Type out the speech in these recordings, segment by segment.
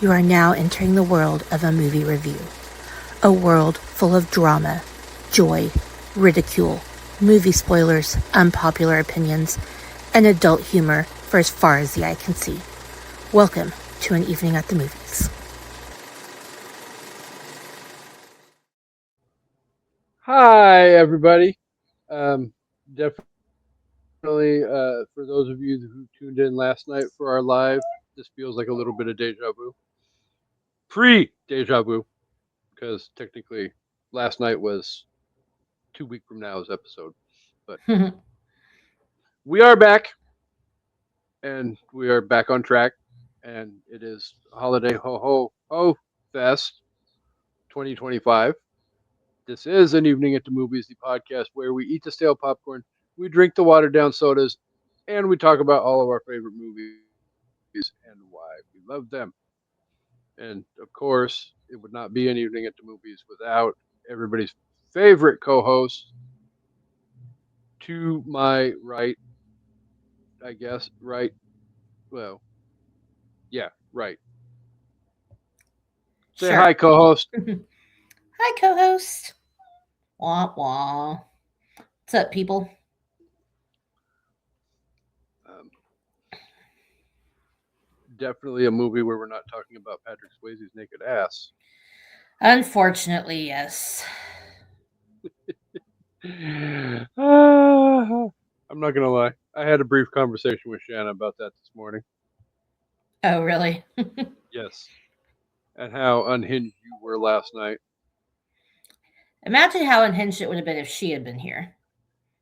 You are now entering the world of a movie review. A world full of drama, joy, ridicule, movie spoilers, unpopular opinions, and adult humor for as far as the eye can see. Welcome to An Evening at the Movies. Hi, everybody. Definitely, for those of you who tuned in last night for our live, this feels like a little bit of deja vu. Pre deja vu, because technically last night was 2 week from now's episode. But we are back, and we are back on track, and it is Holiday Ho Ho Ho Fest 2025. This is An Evening at the Movies, the podcast where we eat the stale popcorn, we drink the watered down sodas, and we talk about all of our favorite movies and why we love them. And of course, it would not be An Evening at the Movies without everybody's favorite co host to my right, I guess. Right. Well, yeah, right. Say Sure. hi, co host. Hi, co-host. Wah wah. What's up, people? Um, Definitely a movie where we're not talking about Patrick Swayze's naked ass. Unfortunately, yes. I'm not gonna lie. I had a brief conversation with Shanna about that this morning. Oh, really? Yes, and how unhinged you were last night. Imagine how unhinged it would have been if she had been here.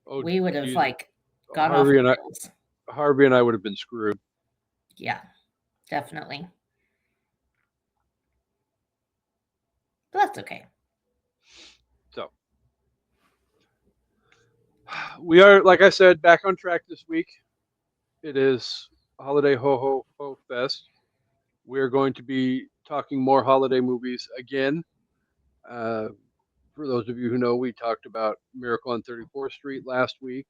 Oh We would have, Jesus, like, gone off Harvey and the I, rails. Harvey and I would have been screwed. Yeah, definitely. But that's okay. So we are, like I said, back on track this week. It is Holiday Ho Ho Ho Fest. We're going to be talking more holiday movies again. Uh, for those of you who know, we talked about Miracle on 34th Street last week,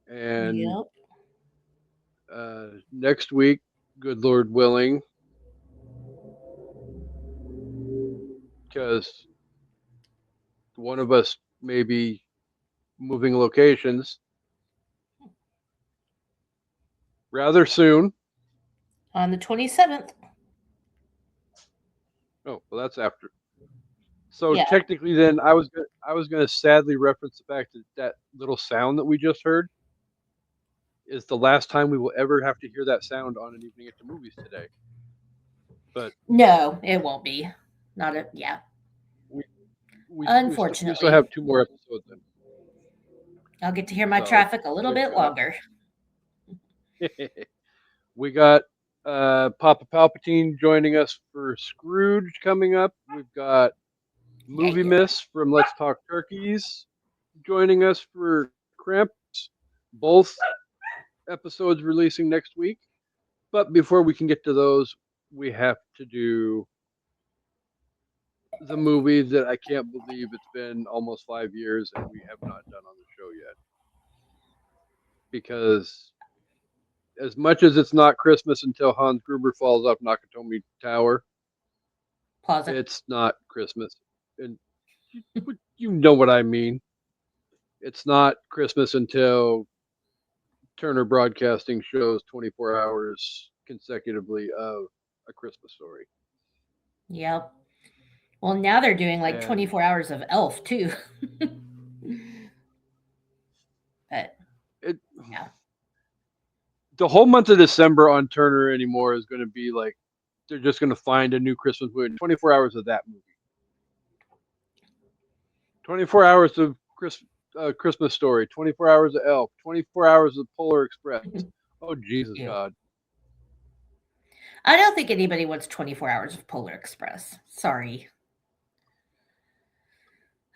and Yep. next week, good Lord willing, because one of us may be moving locations rather soon. On the 27th. Oh, well, that's after. So Yeah. technically, then I was gonna sadly reference the fact that that little sound that we just heard is the last time we will ever have to hear that sound on An Evening at the Movies today. But No, it won't be. Not a, yeah. we we still Unfortunately, have 2 more episodes in. I'll get to hear my So traffic a little we've bit got longer. we got Papa Palpatine joining us for Scrooge coming up. We've got Movie Yeah. Miss from Let's Talk Turkeys joining us for Krampus. Both episodes releasing next week. But before we can get to those, we have to do the movie that I can't believe it's been almost 5 years and we have not done on the show yet. Because as much as it's not Christmas until Hans Gruber falls off Nakatomi Tower, Pause it. it's not Christmas. And you know what I mean. It's not Christmas until Turner Broadcasting shows 24 hours consecutively of A Christmas Story. Yep. Well, now they're doing like And 24 hours of Elf too. But it yeah. the whole month of December on Turner anymore is going to be like they're just going to find a new Christmas movie. 24 hours of that movie. 24 hours of Christmas Story. 24 hours of Elf. 24 hours of Polar Express. Oh Jesus Ew. God. I don't think anybody wants 24 hours of Polar Express. Sorry.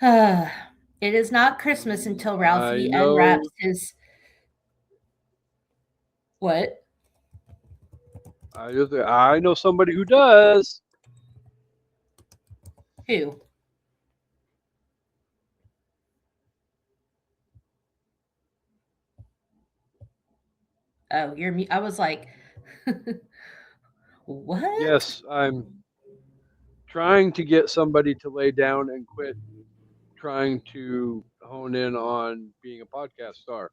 It is not Christmas until I Ralphie unwraps know. his what? I know somebody who does. Who? Oh, you're me. I was like, what? Yes, I'm. trying to get somebody to lay down and quit trying to hone in on being a podcast star,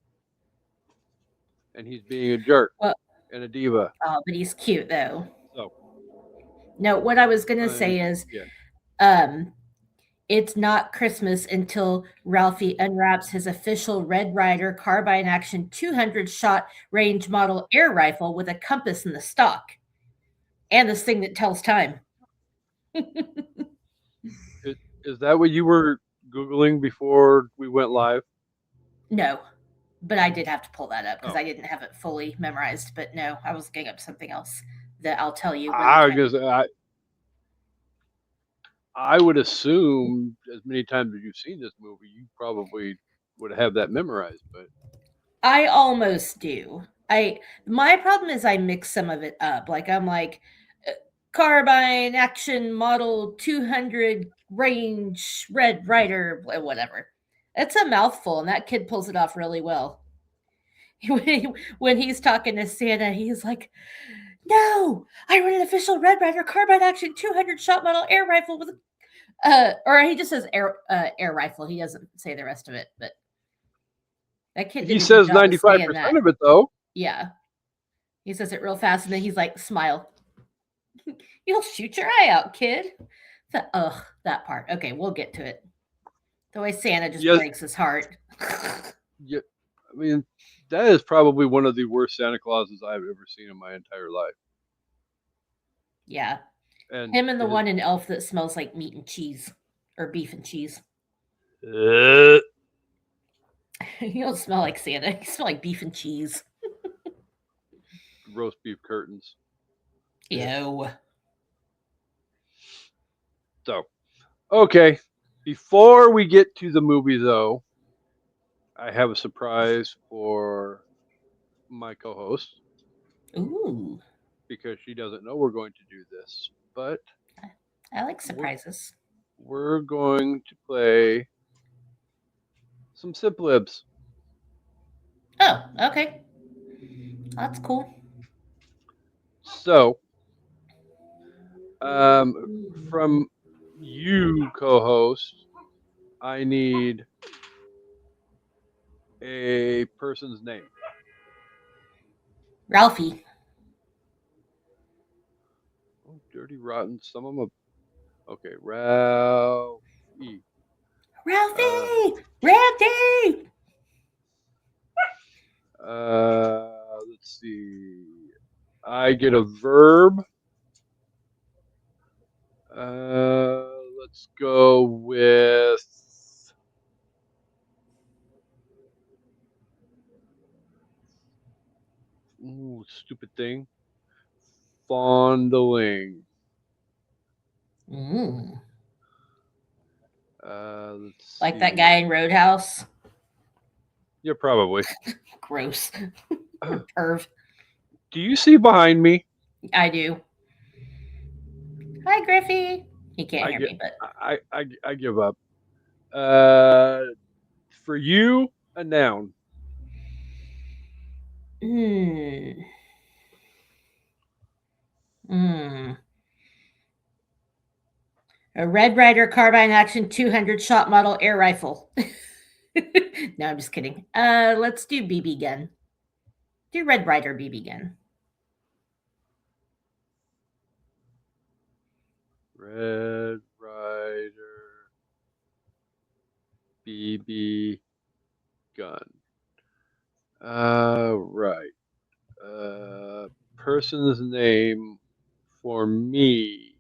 and he's being a jerk Well, and a diva. oh, but he's cute though. So No, what I was gonna I say is, yeah, um, it's not Christmas until Ralphie unwraps his official Red Ryder carbine action 200 shot range model air rifle with a compass in the stock and this thing that tells time. is that what you were googling before we went live? No, but I did have to pull that up because Oh, I didn't have it fully memorized. But no, I was looking up something else that I'll tell you when the I time. guess I would assume as many times as you've seen this movie, you probably would have that memorized. But I almost do. I My problem is I mix some of it up. Like I'm like uh, carbine action model 200 range red rider whatever. It's a mouthful and that kid pulls it off really well. When he's talking to Santa, he's like, "No, I run an official Red Rider carbine action 200 shot model air rifle with or he just says air rifle. He doesn't say the rest of it, but that kid he did a good says job of saying 95% that. of it though. Yeah. He says it real fast, and then he's like, "Smile. You'll shoot your eye out, kid." Ugh, that part. Okay, we'll get to it. The way Santa just Yes, breaks his heart. yeah. I mean, that is probably one of the worst Santa Clauses I've ever seen in my entire life. Yeah, And him and the his, one in Elf that smells like meat and cheese or beef and cheese. uh, You don't smell like Santa. You smell like beef and cheese. roast beef curtains. Ew. So, okay. Before we get to the movie, though, I have a surprise for my co host Ooh, because she doesn't know we're going to do this. But I like we're, surprises. we're going to play some Siblibs. Oh, okay. That's cool. So, um, from you, co host, I need a person's name. Ralphie. Oh, dirty, rotten. Some of them. Okay, Ralphie. Uh, Ralphie! Ralphie! let's see. I get a verb. Let's go with stupid thing. Fondling. Mm. Let's Like that guy see. in Roadhouse. Yeah, probably. Gross. Perv. Do you see behind me? I do. Hi, Griffey. He can't I hear get. me, but I give up. Uh, for you, a noun. hmm. Hmm. A Red Ryder carbine action 200 shot model air rifle. No, I'm just kidding. Let's do BB gun. Do Red Ryder BB gun. Red Rider BB gun. Right. Uh, person's name for me.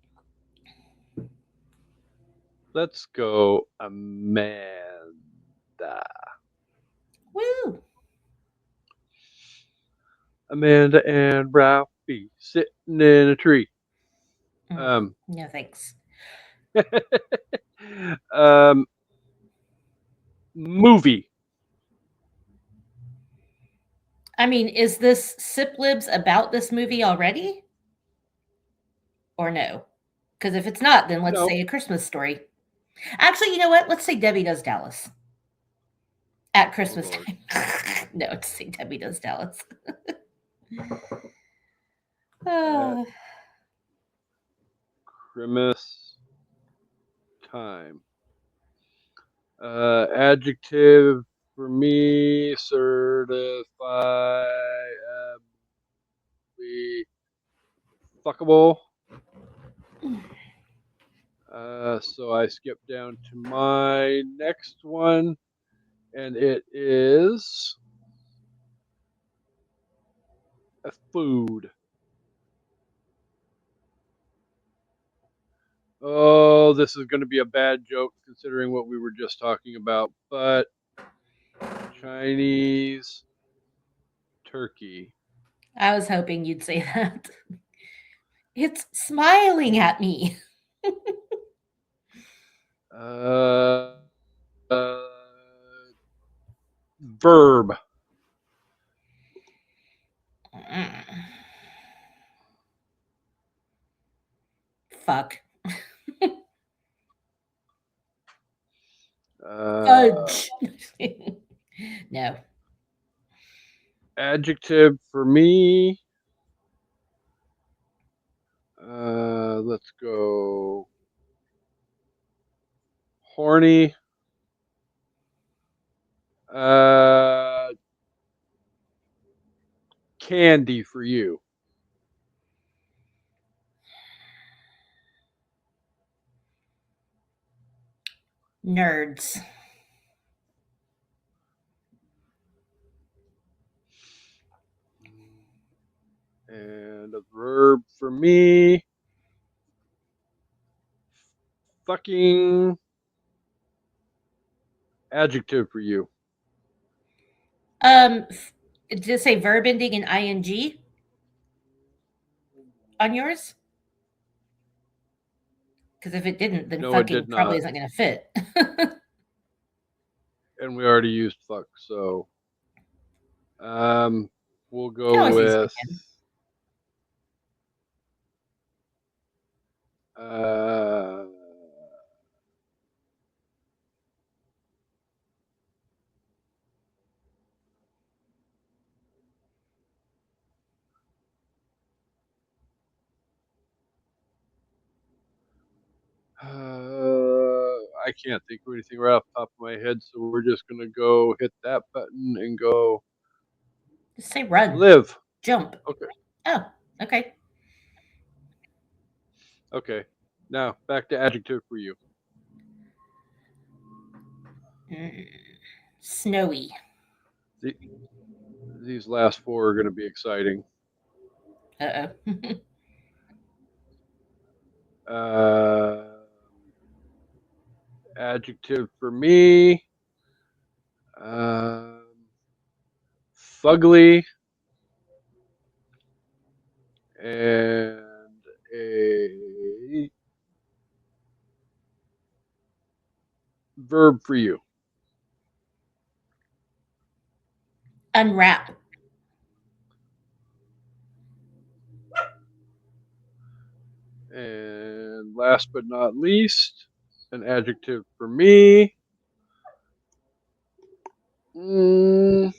Let's go Amanda. Woo! Amanda and Ralphie sitting in a tree. Mm, Um, no thanks. um, movie. I mean, is this Sip Libs about this movie already? Or no? Because if it's not, then let's No. say A Christmas Story. Actually, you know what? Let's say Debbie Does Dallas at Oh Christmas Lord. time. No, to say Debbie Does Dallas. At Uh, Christmas. time. Adjective for me, certifiably fuckable. So I skip down to my next one, and it is a food. Oh, this is going to be a bad joke considering what we were just talking about, but Chinese turkey. I was hoping you'd say that. It's smiling at me. Uh, uh, verb. Fuck. Uh, Fudge. No. adjective for me. Let's go horny. Uh, candy for you. Nerds. And a verb for me. Fucking adjective for you. Um, did it say verb ending in ing on yours? Because if it didn't, then No, it fucking did probably not. isn't going to fit. And we already used fuck, so um, we'll You can go always use it with again. uh, I can't think of anything right off the top of my head, so we're just gonna go hit that button and go Just say run, live. jump. Okay, Oh, okay. okay. Now back to adjective for you. Mm, snowy. The, these last four are gonna be exciting. Uh oh. Uh, adjective for me. Um, fugly and a verb for you. Unwrap. And last but not least, an adjective for me. Mm,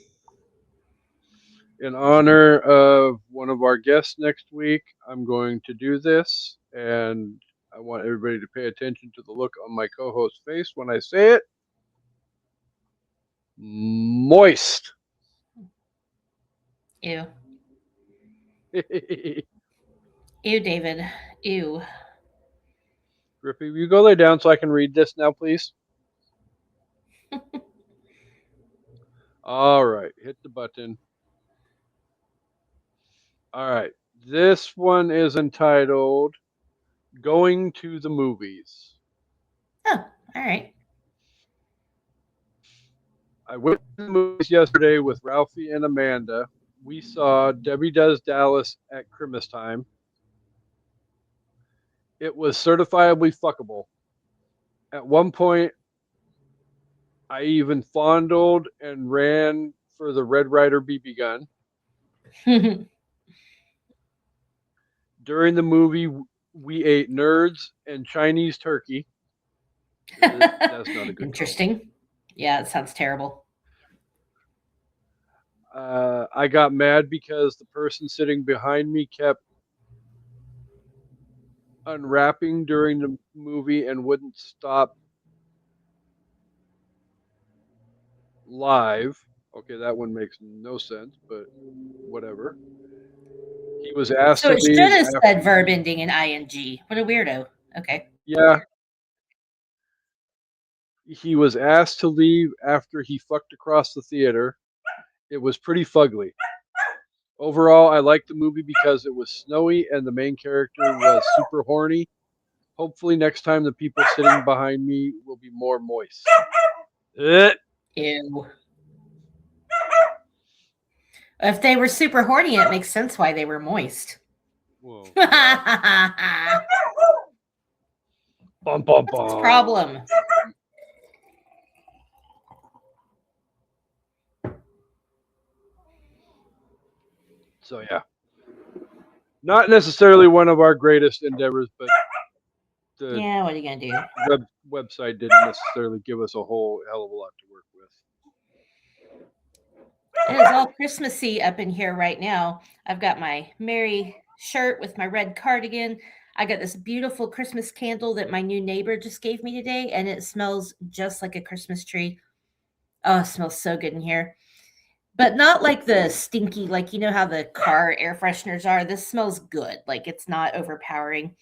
in honor of one of our guests next week, I'm going to do this, and I want everybody to pay attention to the look on my co host's face when I say it. Moist. Ew. Griffey, Ew, David. Ew. will you go lay down so I can read this now, please? All right, hit the button. All right, this one is entitled Going to the Movies. Oh, all right. I went to the movies yesterday with Ralphie and Amanda. We saw Debbie Does Dallas at Christmas time. It was certifiably fuckable. At one point, I even fondled and ran for the Red Ryder BB gun. During the movie, we ate nerds and Chinese turkey. That's not a good combo. Interesting. Yeah, it sounds terrible. I got mad because the person sitting behind me kept unwrapping during the movie and wouldn't stop live. Okay, that one makes no sense, but whatever. He was asked So to it should leave have after said verb ending in ing. What a weirdo. Okay. yeah, he was asked to leave after he fucked across the theater. It was pretty fugly. Overall, I liked the movie because it was snowy and the main character was super horny. Hopefully, next time the people sitting behind me will be more moist. Eh. Ew. If they were super horny, it makes sense why they were moist. Well, yeah. What's Bum bum his bum. problem? So yeah, not necessarily one of our greatest endeavors, but the Yeah, what are you gonna do? website didn't necessarily give us a whole hell of a lot to work with. It is all Christmassy up in here right now. I've got my merry shirt with my red cardigan. I got this beautiful Christmas candle that my new neighbor just gave me today, and it smells just like a Christmas tree. Oh, it smells so good in here. But not like the stinky, like you know how the car air fresheners are. This smells good. Like it's not overpowering.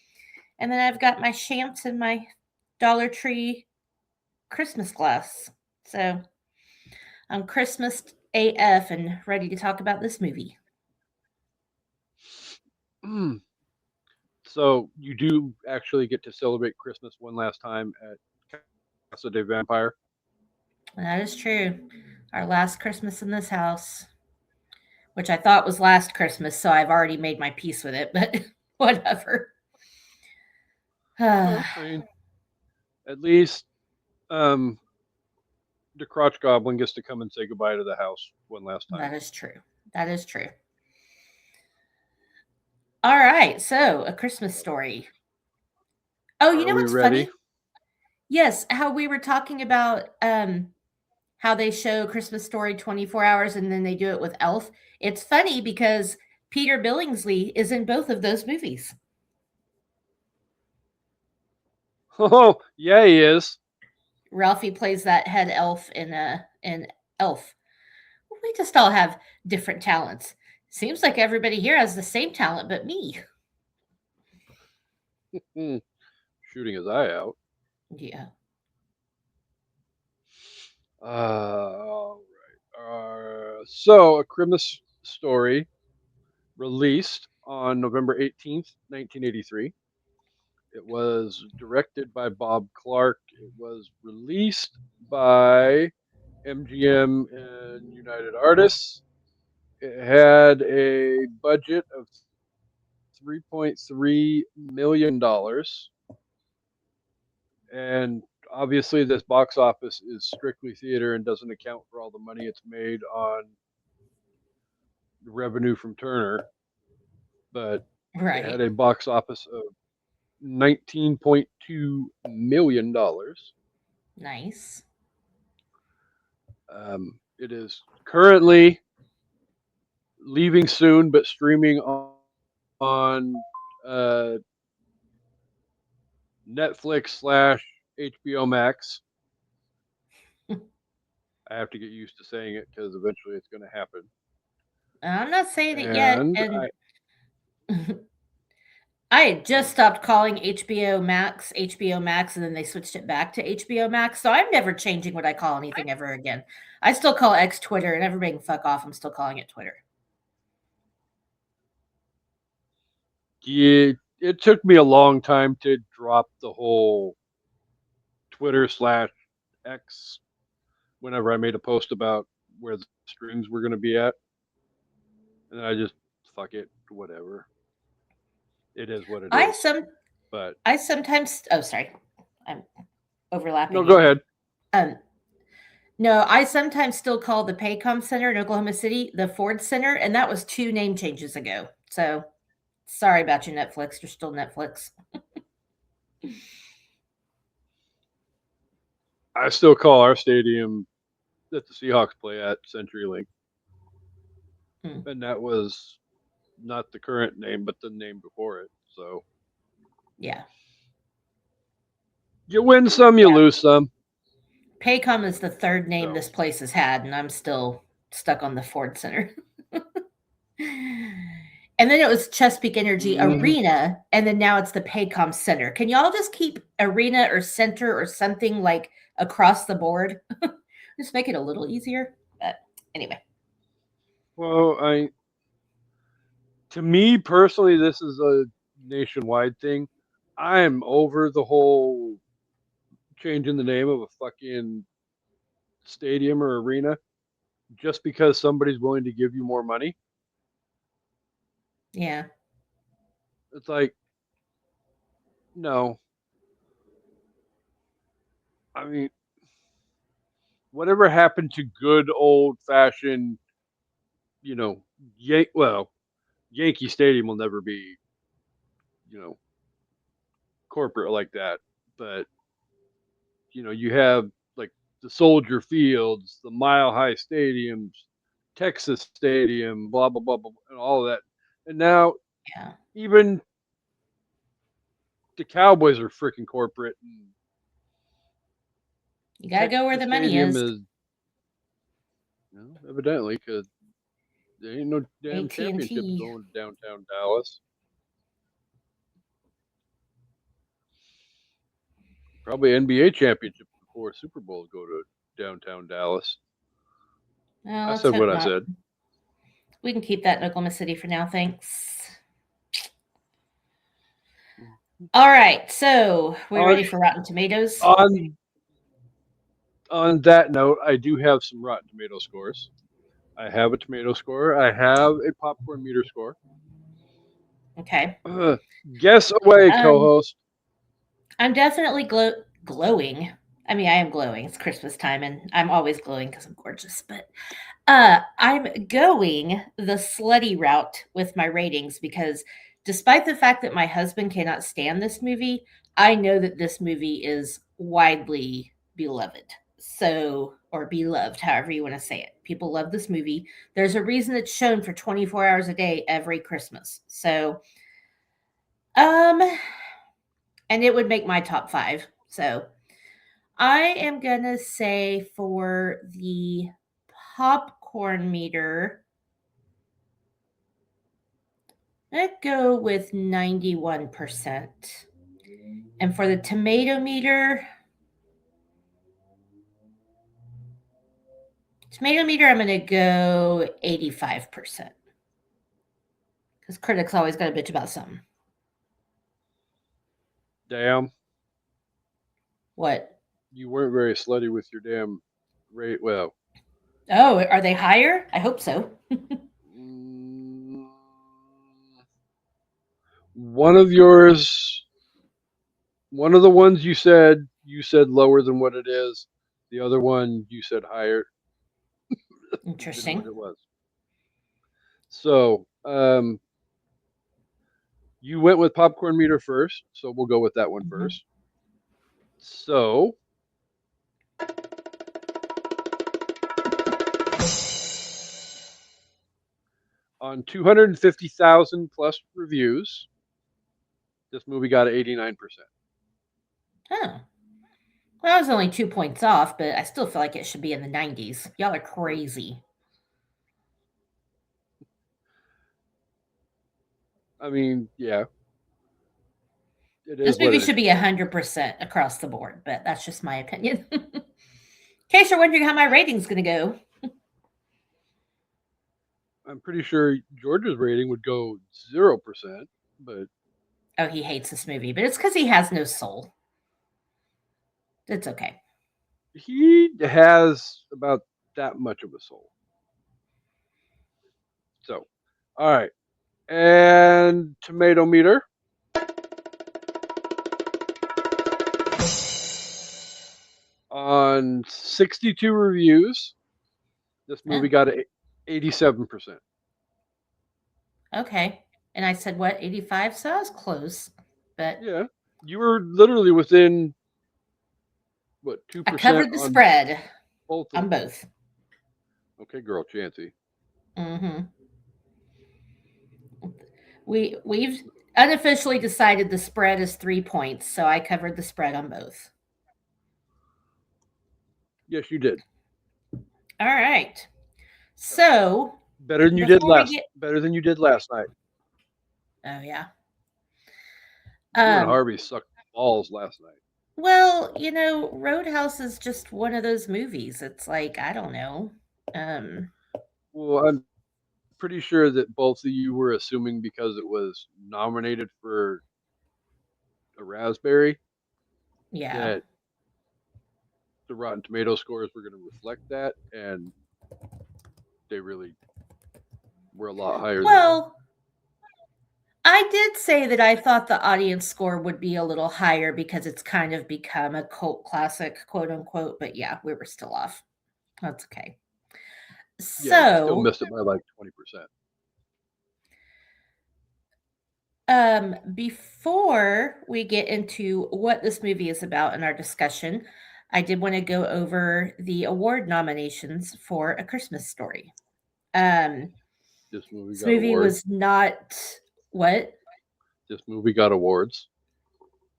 And then I've got my shamps and my Dollar Tree Christmas glass. So I'm Christmas AF and ready to talk about this movie. Mm. So you do actually get to celebrate Christmas one last time at Casa de Vampire. That is true. Our last Christmas in this house, which I thought was last Christmas, so I've already made my peace with it, but whatever. Well, That I mean, at least um, the Crotch Goblin gets to come and say goodbye to the house one last time. is true. That is true. All right, so a Christmas story. Oh, you Are know we what's ready? funny? Yes, how we were talking about how they show Christmas Story 24 hours and then they do it with Elf. It's funny because Peter Billingsley is in both of those movies. Oh, yeah, he is. Ralphie plays that head elf in Elf. We just all have different talents. Seems like everybody here has the same talent but me. Hmm, shooting his eye out. Yeah. All right. So, A Christmas Story released on November 18th, 1983. It was directed by Bob Clark. It was released by MGM and United Artists. It had a budget of $3.3 million, and obviously this box office is strictly theater and doesn't account for all the money it's made on the revenue from Turner. But it had Right. a box office of $19.2 million. Nice. It is currently leaving soon, but streaming on Netflix slash HBO Max. I have to get used to saying it because eventually it's going to happen. I'm not saying it yet, And and I had just stopped calling HBO Max, and then they switched it back to HBO Max. So I'm never changing what I call anything ever again. I still call X Twitter, and everybody can fuck off. I'm still calling it Twitter. it took me a long time to drop the whole Twitter slash X whenever I made a post about where the streams were going to be at. And I just, fuck it, whatever. It is what it I is. some But I sometimes oh sorry, I'm no, overlapping go you. ahead. Um, no, I sometimes still call the Paycom Center in Oklahoma City the Ford Center, and that was 2 name changes ago. So, sorry about you, Netflix. You're still Netflix. I still call our stadium that the Seahawks play at CenturyLink. Hmm. And that was not the current name, but the name before it. So Yeah. You win some, you Yeah. lose some. Paycom is the third name So this place has had, and I'm still stuck on the Ford Center. And then it was Chesapeake Energy mhm. Arena, and then now it's the Paycom Center. Can y'all just keep arena or center or something like across the board? Just make it a little easier. But anyway, Well, to me personally, this is a nationwide thing. I'm over the whole changing the name of a fucking stadium or arena just because somebody's willing to give you more money. yeah, It's like, no. I mean, whatever happened to good old fashioned, you know, Yankee Stadium will never be, you know, corporate like that. But, you have like the Soldier Fields, the Mile High Stadiums, Texas Stadium, blah, blah, blah, blah, and all of that. And now yeah. even the Cowboys are freaking corporate. And You got to go where Texas the money Stadium is. is, evidently, because there ain't no damn championships AT&T. going to downtown Dallas. Probably NBA championships before Super Bowls go to downtown Dallas. Well, I let's said hope what I not. said. We can keep that in Oklahoma City for now. Thanks. All right, so we On ready for Rotten Tomatoes? on on that note, I do have some Rotten Tomato scores. I have a tomato score. I have a popcorn meter score. Okay. Uh, Guess away, Um, co-host. I'm definitely glowing. I mean, I am glowing. It's Christmas time, and I'm always glowing because I'm gorgeous. But I'm going the slutty route with my ratings because, despite the fact that my husband cannot stand this movie, I know that this movie is widely beloved. So, or beloved, however you want to say it. People love this movie. There's a reason it's shown for 24 hours a day every Christmas. So, um, and it would make my top five. So, I am gonna say for the popcorn meter, I'd go with 91%. And for the tomato meter, I'm gonna go 85%. Because critics always got a bitch about something. Damn, What? you weren't very slutty with your damn rate. Well, Oh, are they higher? I hope so. mm, one of yours, one of the ones you said lower than what it is. The other one you said higher than what Interesting. it was. So, you went with popcorn meter first, so we'll go with that one Mhm. first. So, on 250,000 plus reviews, this movie got an 89%. Oh. Well, I was only 2 points off, but I still feel like it should be in the 90s. Y'all are crazy. I mean, yeah, it is This what movie it should be is. 100% across the board, but that's just my opinion. In case you're wondering how my rating's going to go. I'm pretty sure George's rating would go 0%, but Oh, he hates this movie, but it's because he has no soul. It's okay. he has about that much of a soul. So, all right. And tomato meter on 62 reviews, this Oh, movie got a 87%. okay. And I said, what, 85? So I was close, but Yeah. You were literally within what I 2% covered the on spread both of on them. both. Okay, girl, Chancy. Hmm. We've Unofficially decided the spread is 3 points, so I covered the spread on both. Yes, you did. All right. So Better than you did before we last. get, Better than you did last night. oh yeah, You and um, Harvey sucked balls last night. well, Roadhouse is just one of those movies. It's like I don't know. Um, Well, I'm pretty sure that both of you were assuming because it was nominated for a raspberry yeah. that the Rotten Tomato scores were going to reflect that, and they really were a lot higher than that. Well, I did say that I thought the audience score would be a little higher because it's kind of become a cult classic, quote unquote. But yeah, we were still off. That's okay. Yeah, you still So, missed it by like 20%. before we get into what this movie is about in our discussion, I did want to go over the award nominations for A Christmas Story. Um, This movie this got movie awards. was not what? This movie got awards.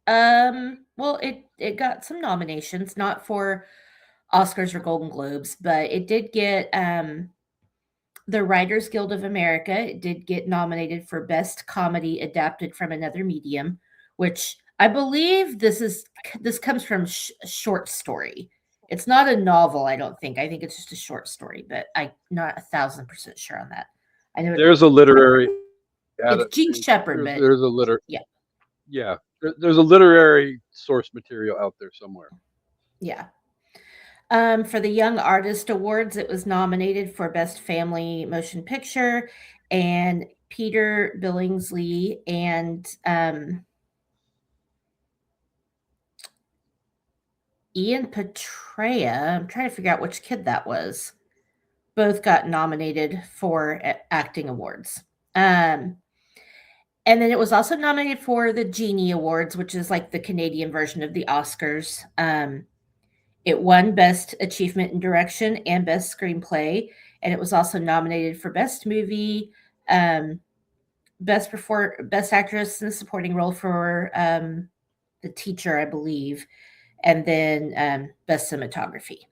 Well, it got some nominations, not for Oscars or Golden Globes, but it did get the Writers Guild of America. It did get nominated for Best Comedy Adapted from Another Medium, which I believe this comes from short story. It's not a novel, I don't think. I think it's just a short story, but I'm not 1,000% sure on that. I know There's a literary it's Gene adaptation. Shepard, There's but there's a liter yeah, yeah. There's a literary source material out there somewhere. yeah. For the Young Artist Awards, it was nominated for Best Family Motion Picture, and Peter Billingsley and Ian Petrea. I'm trying to figure out which kid that was. Both got nominated for acting awards. Um, and then it was also nominated for the Genie Awards, which is like the Canadian version of the Oscars. It won Best Achievement in Direction and Best Screenplay, and it was also nominated for Best Movie, um, Best Actress in a Supporting Role for the teacher, I believe, and then Best Cinematography.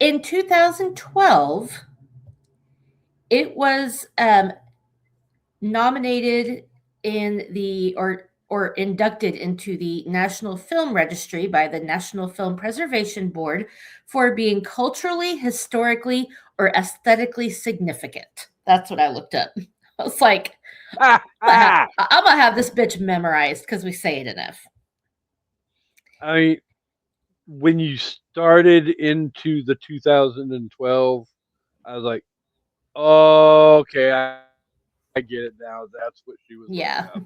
In 2012, it was nominated in the or inducted into the National Film Registry by the National Film Preservation Board for being culturally, historically, or aesthetically significant. That's what I looked up. I was like, I'm gonna have this bitch memorized because we say it enough. I mean, when you started into the 2012, I was like, oh, okay, I get it now. That's what she was looking Yeah. up.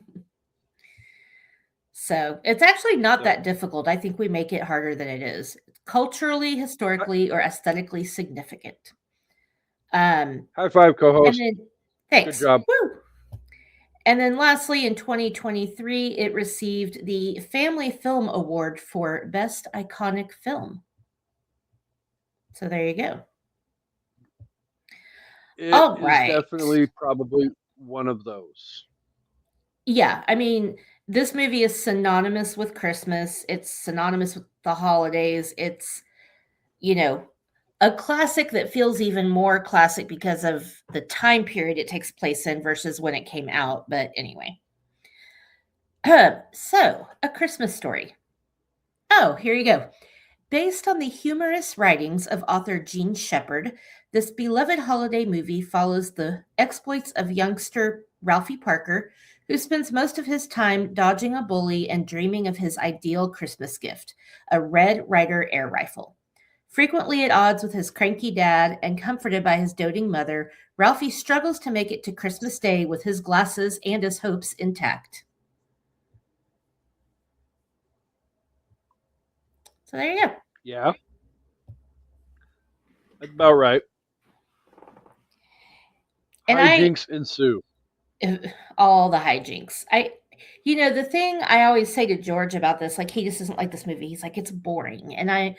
So it's actually not So, that difficult. I think we make it harder than it is. Culturally, historically, or aesthetically significant. Um, high five, and co-host. then Good thanks. job. Woo. And then lastly, in 2023, it received the Family Film Award for Best Iconic Film. So there you go. It All is right. definitely probably one of those. Yeah, I mean, this movie is synonymous with Christmas. It's synonymous with the holidays. It's, you know, a classic that feels even more classic because of the time period it takes place in versus when it came out. But anyway, so A Christmas Story. Oh, here you go. Based on the humorous writings of author Gene Shepard, this beloved holiday movie follows the exploits of youngster Ralphie Parker, who spends most of his time dodging a bully and dreaming of his ideal Christmas gift, a Red Ryder air rifle. Frequently at odds with his cranky dad and comforted by his doting mother, Ralphie struggles to make it to Christmas Day with his glasses and his hopes intact. So there you Yeah, that's about right. go. And Hijinks ensue. all the hijinks. The thing I always say to George about this, like he just doesn't like this movie. He's like, it's boring. And I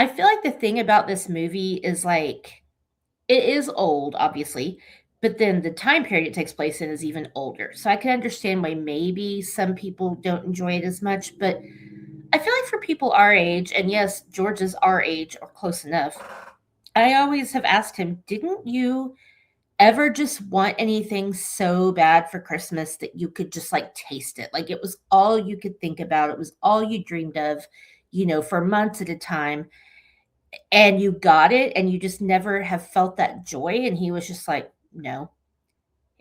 feel like the thing about this movie is like, it is old, obviously, but then the time period it takes place in is even older. So I can understand why maybe some people don't enjoy it as much, but I feel like for people our age, and yes, George is our age or close enough, I always have asked him, didn't you ever just want anything so bad for Christmas that you could just like taste it? Like it was all you could think about, it was all you dreamed of, for months at a time, and you got it and you just never have felt that joy. And he was just like, no.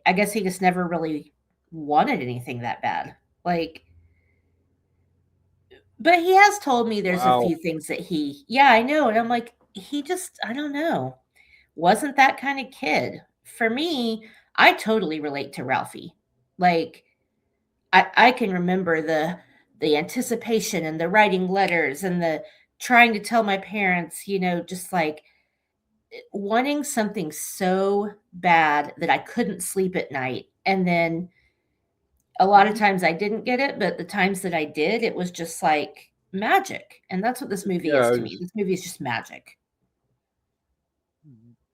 I guess he just never really wanted anything that bad. Like, but he has told me there's a Wow. few things that yeah, I know. And I'm like, he just, I don't know, wasn't that kind of kid. For me, I totally relate to Ralphie. Like, I can remember the anticipation and the writing letters and the trying to tell my parents, just like wanting something so bad that I couldn't sleep at night. And then a lot of Mhm. times I didn't get it, but the times that I did, it was just like magic. And that's what this movie is Yeah, to me. This movie is just magic.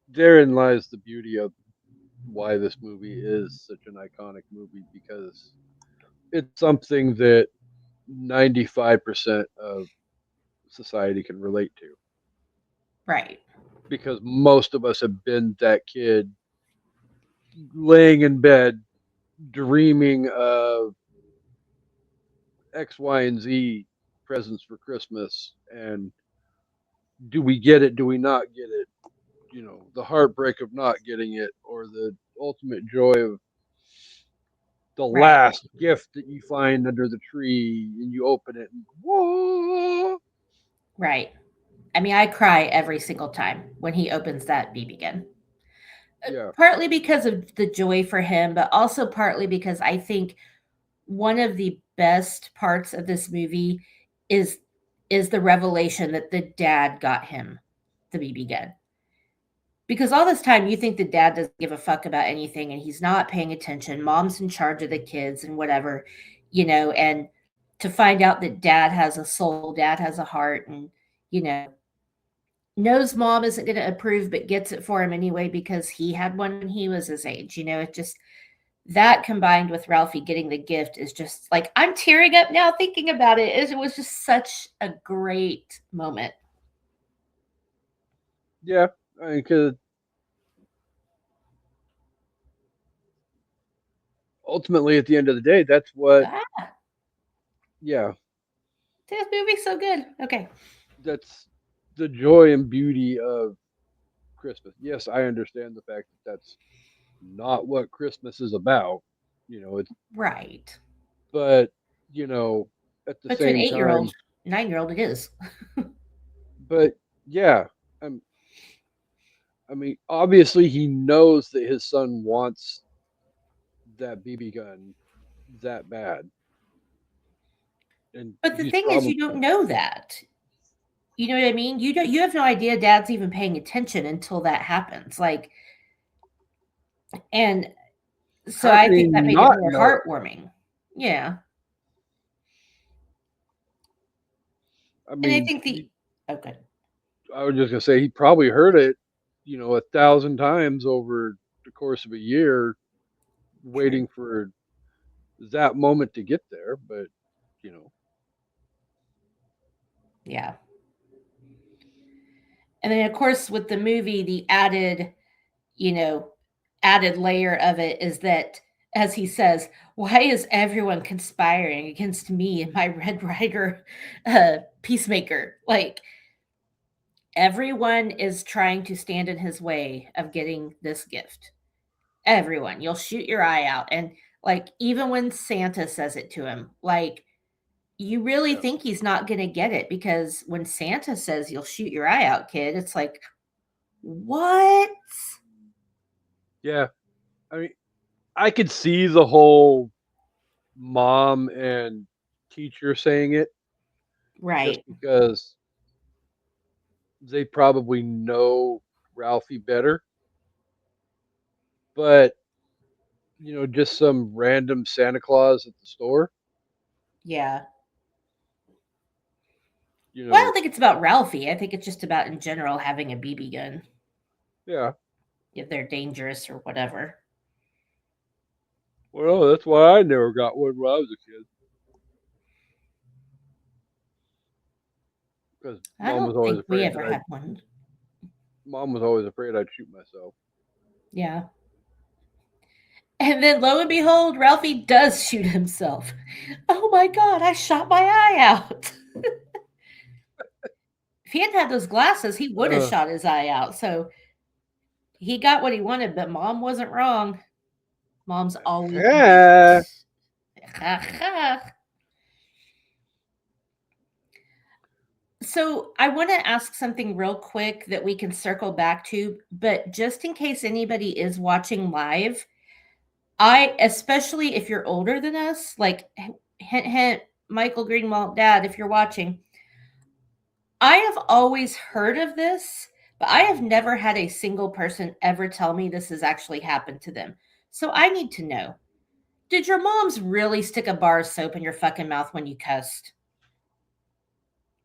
therein lies the beauty of why this movie is such an iconic movie, because it's something that 95% of society can relate to, Right. because most of us have been that kid laying in bed dreaming of X, Y, and Z presents for Christmas, and do we get it? Do we not get it? The heartbreak of not getting it, or the ultimate joy of the Right. last gift that you find under the tree and you open it and whoa. Right. I mean, I cry every single time when he opens that BB gun. Yeah, Partly because of the joy for him, but also partly because I think one of the best parts of this movie is the revelation that the dad got him the BB gun. Because all this time you think the dad doesn't give a fuck about anything and he's not paying attention. Mom's in charge of the kids and whatever, and to find out that dad has a soul, dad has a heart, and you know, knows mom isn't going to approve but gets it for him anyway because he had one when he was his age. It just, that combined with Ralphie getting the gift is just like I'm tearing up now thinking about it. It was just such a great moment. yeah. Because ultimately, at the end of the day, that's what. Ah, Yeah, this movie's so good. Okay. that's the joy and beauty of Christmas. Yes, I understand the fact that that's not what Christmas is about. It's Right. but you know at the But to an same 8-year old, time, 9-year old, it is. but yeah, I'm I mean, obviously he knows that his son wants that BB gun that bad, and But the he's thing is, probably you don't know that. You know what I mean? You don't. You have no idea dad's even paying attention until that happens. Like, and so how I can he think that made it not more know it? heartwarming. Yeah. I And I mean, think oh, good. I was just gonna say he probably heard it, 1,000 times over the course of a year, True. waiting for that moment to get there. But you know, Yeah. And then, of course, with the movie, the you know, added layer of it is that, as he says, why is everyone conspiring against me and my Red Rider peacemaker? Like, everyone is trying to stand in his way of getting this gift. Everyone. You'll shoot your eye out. And, like, even when Santa says it to him, like, you really yeah, think he's not going to get it because when Santa says you'll shoot your eye out, kid, it's like, what? yeah. I mean, I could see the whole mom and teacher saying it, just Right. because they probably know Ralphie better. But just some random Santa Claus at the store, Yeah. you Well, I don't know, think it's about Ralphie. I think it's just about in general having a BB gun. yeah. if they're dangerous or whatever. Well, that's why I never got one when I was a kid. Because I don't think we ever I'd had one. mom was always afraid I'd shoot myself. Yeah. And then lo and behold, Ralphie does shoot himself. Oh my god, I shot my eye out. If he hadn't had those glasses, he would have Uh, shot his eye out. So he got what he wanted, but mom wasn't wrong. Mom's always yeah. right. So I want to ask something real quick that we can circle back to, but just in case anybody is watching live, especially if you're older than us, like hint, hint, Michael Greenwald, dad, if you're watching, I have always heard of this, but I have never had a single person ever tell me this has actually happened to them. So I need to know, did your moms really stick a bar of soap in your fucking mouth when you cussed?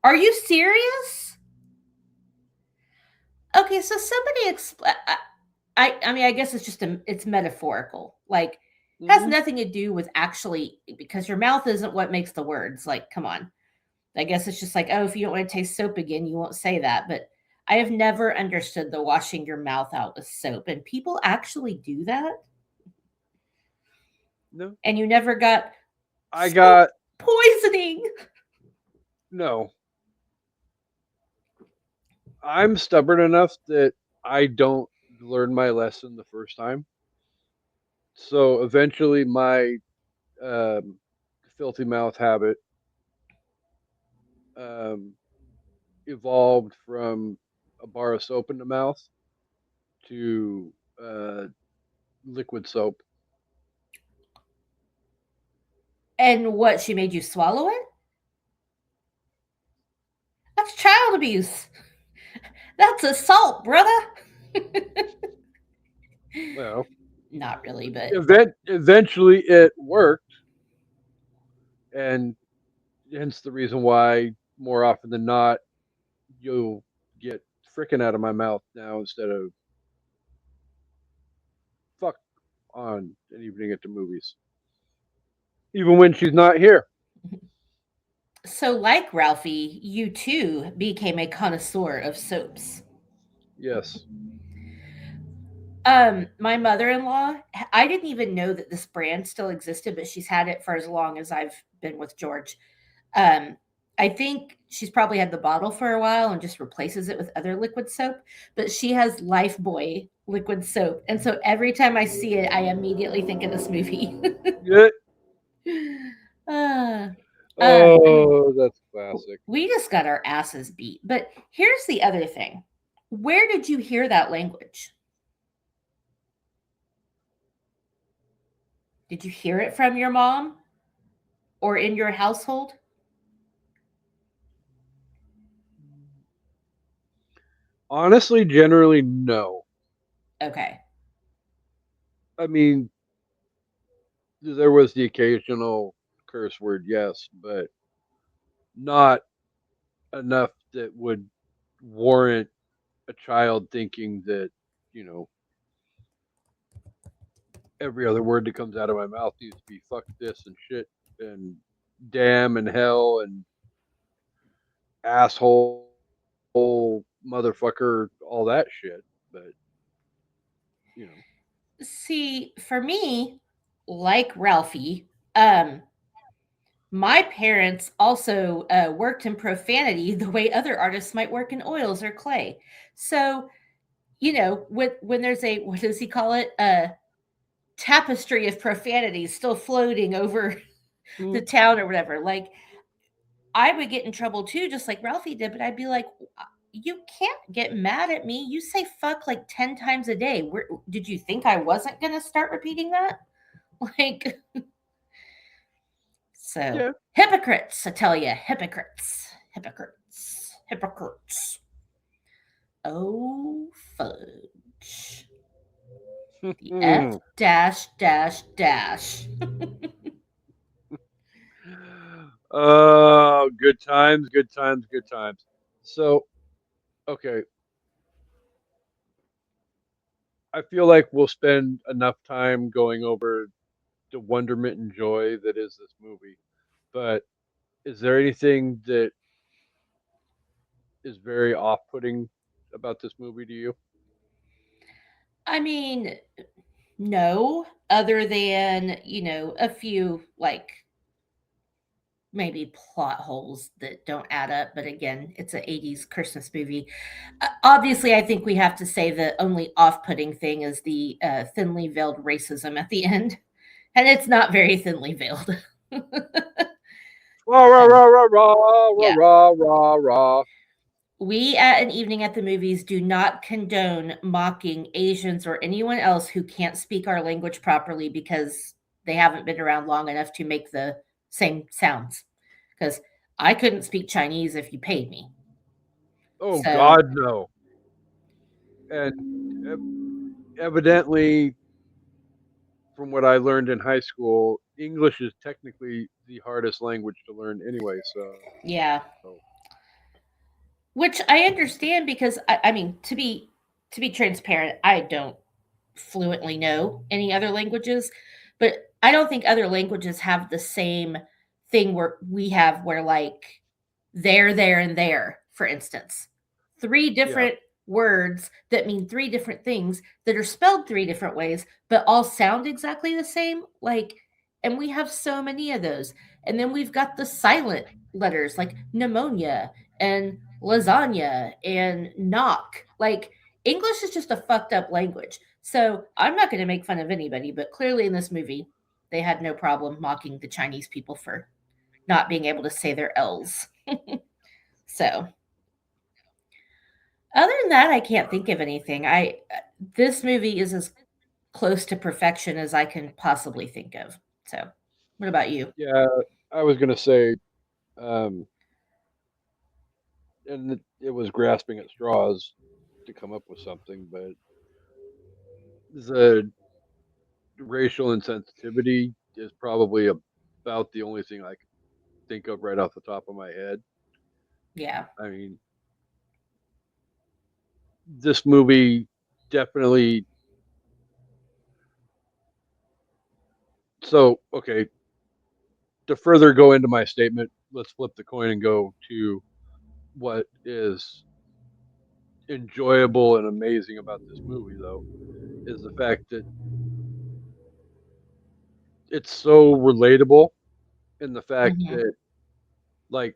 Are you serious? Okay, so somebody explain. I mean, I guess it's just it's metaphorical. Like, has Hmm. nothing to do with actually because your mouth isn't what makes the words. Like, come on. I guess it's just like, oh, if you don't want to taste soap again, you won't say that. But I have never understood the washing your mouth out with soap, and people actually do that. No, And you never got I soap got poisoning. no. I'm stubborn enough that I don't learn my lesson the first time. So eventually, my um, filthy mouth habit um, evolved from a bar of soap in the mouth to uh, liquid soap. And what, she made you swallow it? That's child abuse. That's assault, brother. Well, Not really, but eventually it worked, and hence the reason why more often than not you'll get frickin' out of my mouth now instead of fuck on an evening at the movies, even when she's not here. so like Ralphie, you too became a connoisseur of soaps. Yes. My mother-in-law, I didn't even know that this brand still existed, but she's had it for as long as I've been with George. Um, I think she's probably had the bottle for a while and just replaces it with other liquid soap, but she has Lifebuoy liquid soap. And so every time I see it, I immediately think of this movie. Yeah. uh, um, Oh, that's classic. we just got our asses beat. But here's the other thing. Where did you hear that language? Did you hear it from your mom or in your household? Honestly, generally, no. Okay. I mean, there was the occasional curse word, yes, but not enough that would warrant a child thinking that, you know, every other word that comes out of my mouth needs to be fuck this and shit and damn and hell and asshole, motherfucker, all that shit. But, you know, See, for me, like Ralphie, um, my parents also worked in profanity the way other artists might work in oils or clay. So, when there's a, what does he call it? A tapestry of profanity still floating over the mm, town or whatever. Like, I would get in trouble too, just like Ralphie did, but I'd be like, you can't get mad at me. You say fuck like 10 times a day. Did you think I wasn't going to start repeating that? Like, so yeah. hypocrites, I tell you, hypocrites, hypocrites, hypocrites. Oh, fudge. The F dash dash dash. Oh, good times, good times, good times. So, okay, I feel like we'll spend enough time going over the wonderment and joy that is this movie. But is there anything that is very off-putting about this movie to you? I mean, no, other than, a few like maybe plot holes that don't add up. But again, it's an 80s Christmas movie. Obviously, I think we have to say the only off putting thing is the thinly veiled racism at the end. And it's not very thinly veiled. Rah rah Um, rah rah rah rah yeah. rah rah rah. We at an evening at the movies do not condone mocking Asians or anyone else who can't speak our language properly because they haven't been around long enough to make the same sounds. Because I couldn't speak Chinese if you paid me. Oh So, God, no! And evidently, from what I learned in high school, English is technically the hardest language to learn anyway. So, yeah. Which I understand because I mean to be transparent, I don't fluently know any other languages, but I don't think other languages have the same thing where we have where like there, and there, for instance. Three yeah, different words that mean three different things that are spelled three different ways, but all sound exactly the same. Like, and we have so many of those. And then we've got the silent letters like pneumonia and lasagna and knock. Like, English is just a fucked up language. So I'm not going to make fun of anybody, but clearly in this movie, they had no problem mocking the Chinese people for not being able to say their L's. So other than that, I can't think of anything. I This movie is as close to perfection as I can possibly think of. So, what about you? yeah. I was gonna say, um, and it was grasping at straws to come up with something, but the racial insensitivity is probably about the only thing I can think of right off the top of my head. Yeah. I mean, this movie definitely. So, okay, to further go into my statement, let's flip the coin and go to what is enjoyable and amazing about this movie, though, is the fact that it's so relatable, and the fact Mhm. that, like,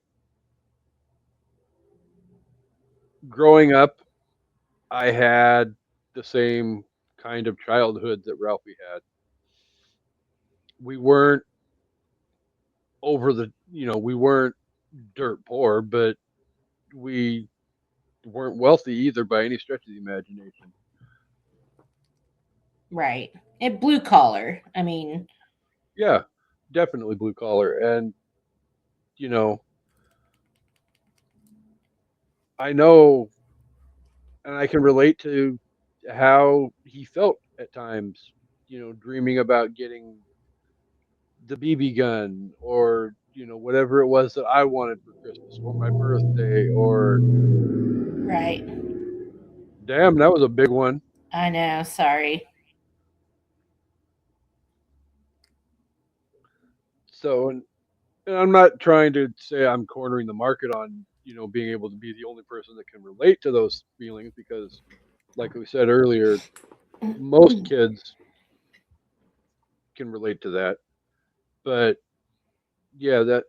growing up, I had the same kind of childhood that Ralphie had. We weren't we weren't dirt poor, but we weren't wealthy either by any stretch of the imagination. Right. And blue collar. I mean, Yeah, definitely blue collar. And, you know, I know and I can relate to how he felt at times, dreaming about getting the BB gun or, whatever it was that I wanted for Christmas or my birthday or right. damn, that was a big one. I know. Sorry. So, and I'm not trying to say I'm cornering the market on, being able to be the only person that can relate to those feelings because, like we said earlier, most kids can relate to that. But yeah, that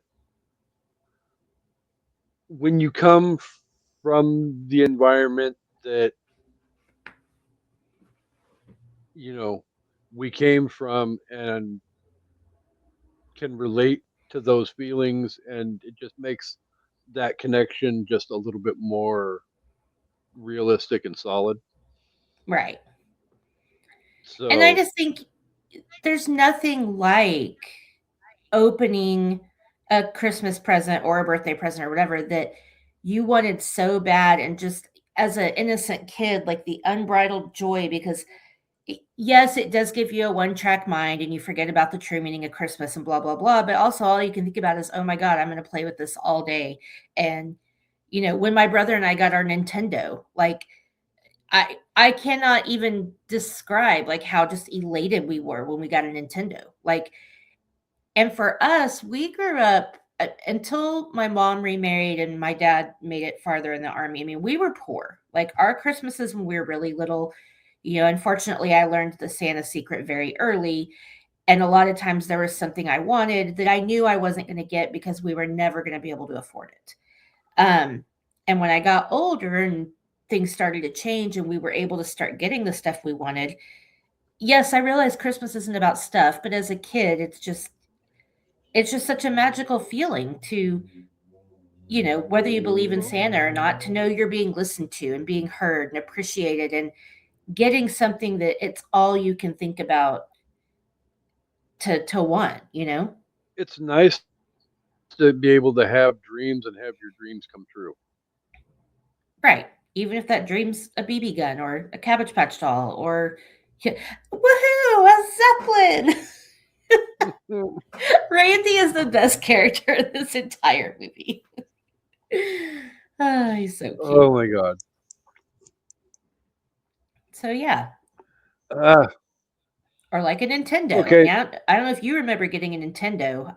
when you come from the environment that, you know, we came from and can relate to those feelings, and it just makes that connection just a little bit more realistic and solid. Right. And I So, just think there's nothing like opening a Christmas present or a birthday present or whatever that you wanted so bad and just as an innocent kid, like the unbridled joy, because yes, it does give you a one track mind and you forget about the true meaning of Christmas and blah, blah, blah. But also, all you can think about is, oh my God, I'm going to play with this all day. And, when my brother and I got our Nintendo, like, I cannot even describe like how just elated we were when we got a Nintendo. Like, and for us, we grew up until my mom remarried and my dad made it farther in the army. I mean, we were poor. Like our Christmases when we were really little, unfortunately I learned the Santa secret very early. And a lot of times there was something I wanted that I knew I wasn't going to get because we were never going to be able to afford it. Um, and when I got older and things started to change and we were able to start getting the stuff we wanted, yes, I realized Christmas isn't about stuff, but as a kid, it's just such a magical feeling to, whether you believe in Santa or not, to know you're being listened to and being heard and appreciated and getting something that it's all you can think about to want. It's nice to be able to have dreams and have your dreams come true. Right. Even if that dream's a BB gun or a Cabbage Patch doll or woohoo, a Zeppelin. Randy is the best character in this entire movie. Oh, he's so cute. Oh my god. So yeah, Ah, or like a Nintendo. okay. Now I don't know if you remember getting a Nintendo.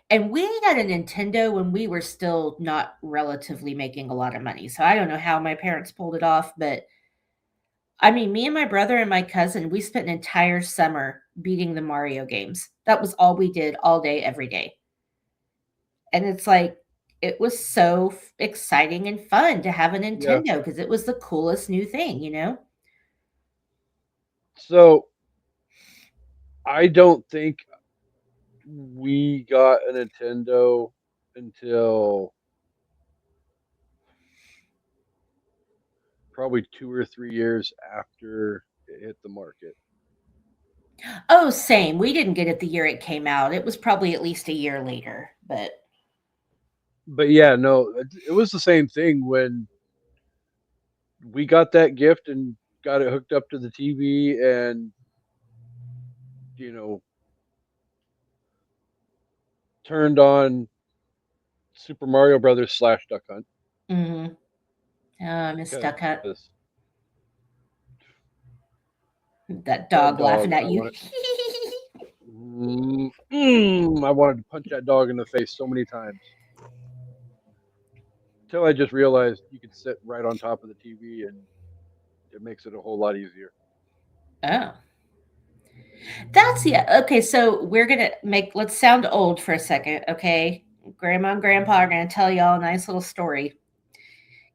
And we got a Nintendo when we were still not relatively making a lot of money. So I don't know how my parents pulled it off, but I mean, me and my brother and my cousin, we spent an entire summer beating the Mario games. That was all we did all day, every day. And it's like, it was so exciting and fun to have a Yeah. Nintendo because it was the coolest new thing. So I don't think we got a Nintendo until probably 2 or 3 years after it hit the market. Oh, same. We didn't get it the year it came out. It was probably at least a year later, but But yeah, no, it was the same thing when we got that gift and got it hooked up to the TV and you know turned on Super Mario Brothers slash Duck Hunt mhm. Oh, I miss Duck because Hunt. That that dog dog, laughing I at you. wanted, I wanted to punch that dog in the face so many times until I just realized you could sit right on top of the TV and it makes it a whole lot easier. Oh. That's yeah. Okay, so we're gonna let's sound old for a second, okay? Grandma and grandpa are gonna tell y'all a nice little story.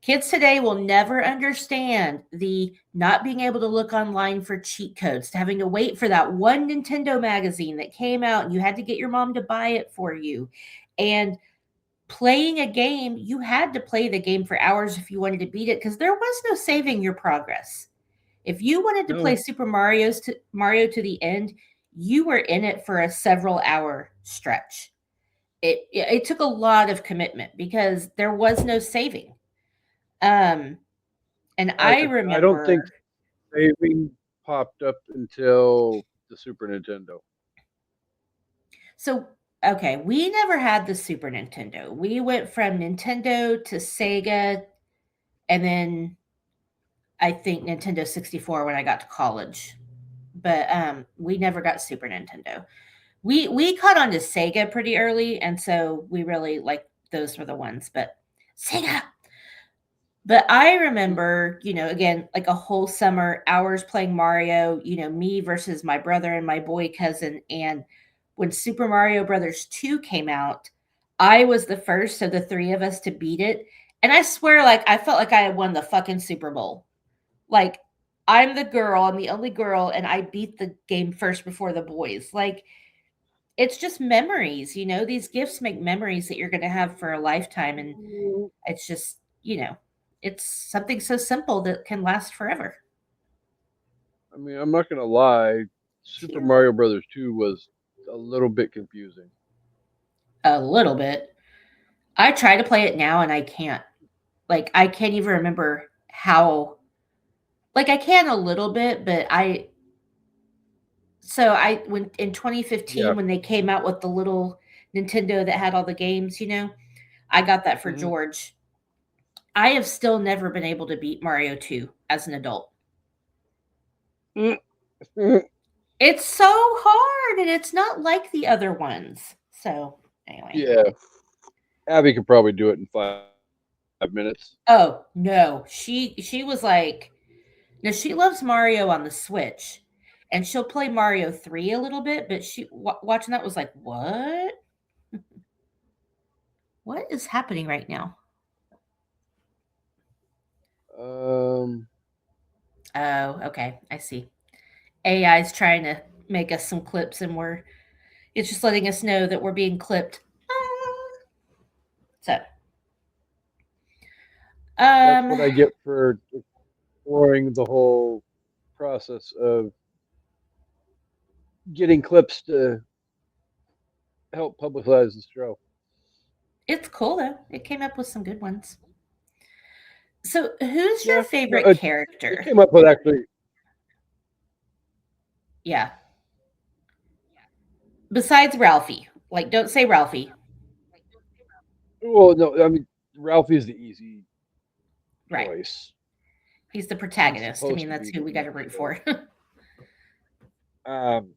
Kids today will never understand the not being able to look online for cheat codes, to having to wait for that one Nintendo magazine that came out and you had to get your mom to buy it for you. And playing a game, you had to play the game for hours if you wanted to beat it because there was no saving your progress. If you wanted to play No, Super Mario to the end, you were in it for a several hour stretch. It took a lot of commitment because there was no saving. Um, and I I don't think remember. saving popped up until the Super Nintendo. So okay, we never had the Super Nintendo. We went from Nintendo to Sega, and then I think Nintendo 64 when I got to college. But we never got Super Nintendo. We caught on to Sega pretty early, and so we really like those were the ones. But Sega. But I remember, again, like a whole summer, hours playing Mario. Me versus my brother and my boy cousin. And when Super Mario Brothers 2 came out, I was the first of the three of us to beat it. And I swear, like I felt like I had won the fucking Super Bowl. Like I'm the girl, I'm the only girl, and I beat the game first before the boys. Like it's just memories. These gifts make memories that you're going to have for a lifetime. And it's just, it's something so simple that can last forever. I mean, I'm not gonna lie, Super Yeah. Mario Brothers 2 was a little bit confusing. A little bit. I try to play it now and I can't. Like, I can't even remember how. Like, I can a little bit, but when in 2015 Yeah. when they came out with the little Nintendo that had all the games, I got that for Hmm. George. I have still never been able to beat Mario 2 as an adult. It's so hard and it's not like the other ones. So, anyway. Yeah, Abby could probably do it in 5 minutes. Oh, no. She was like, now she loves Mario on the Switch and she'll play Mario 3 a little bit, but watching that was like, "What? What is happening right now?" Um, Oh, okay. I see. AI is trying to make us some clips and it's just letting us know that we're being clipped. So, that's what um I get for exploring the whole process of getting clips to help publicize the show. it's cool though. It came up with some good ones. So, who's your Yeah, no, favorite it character? came up with actually. Yeah, besides Ralphie. Like, don't say Ralphie. Well, no, I mean Ralphie's the easy Right. choice. He's the He's protagonist. I supposed mean, to that's be who the we got to easy root choice. for. Um,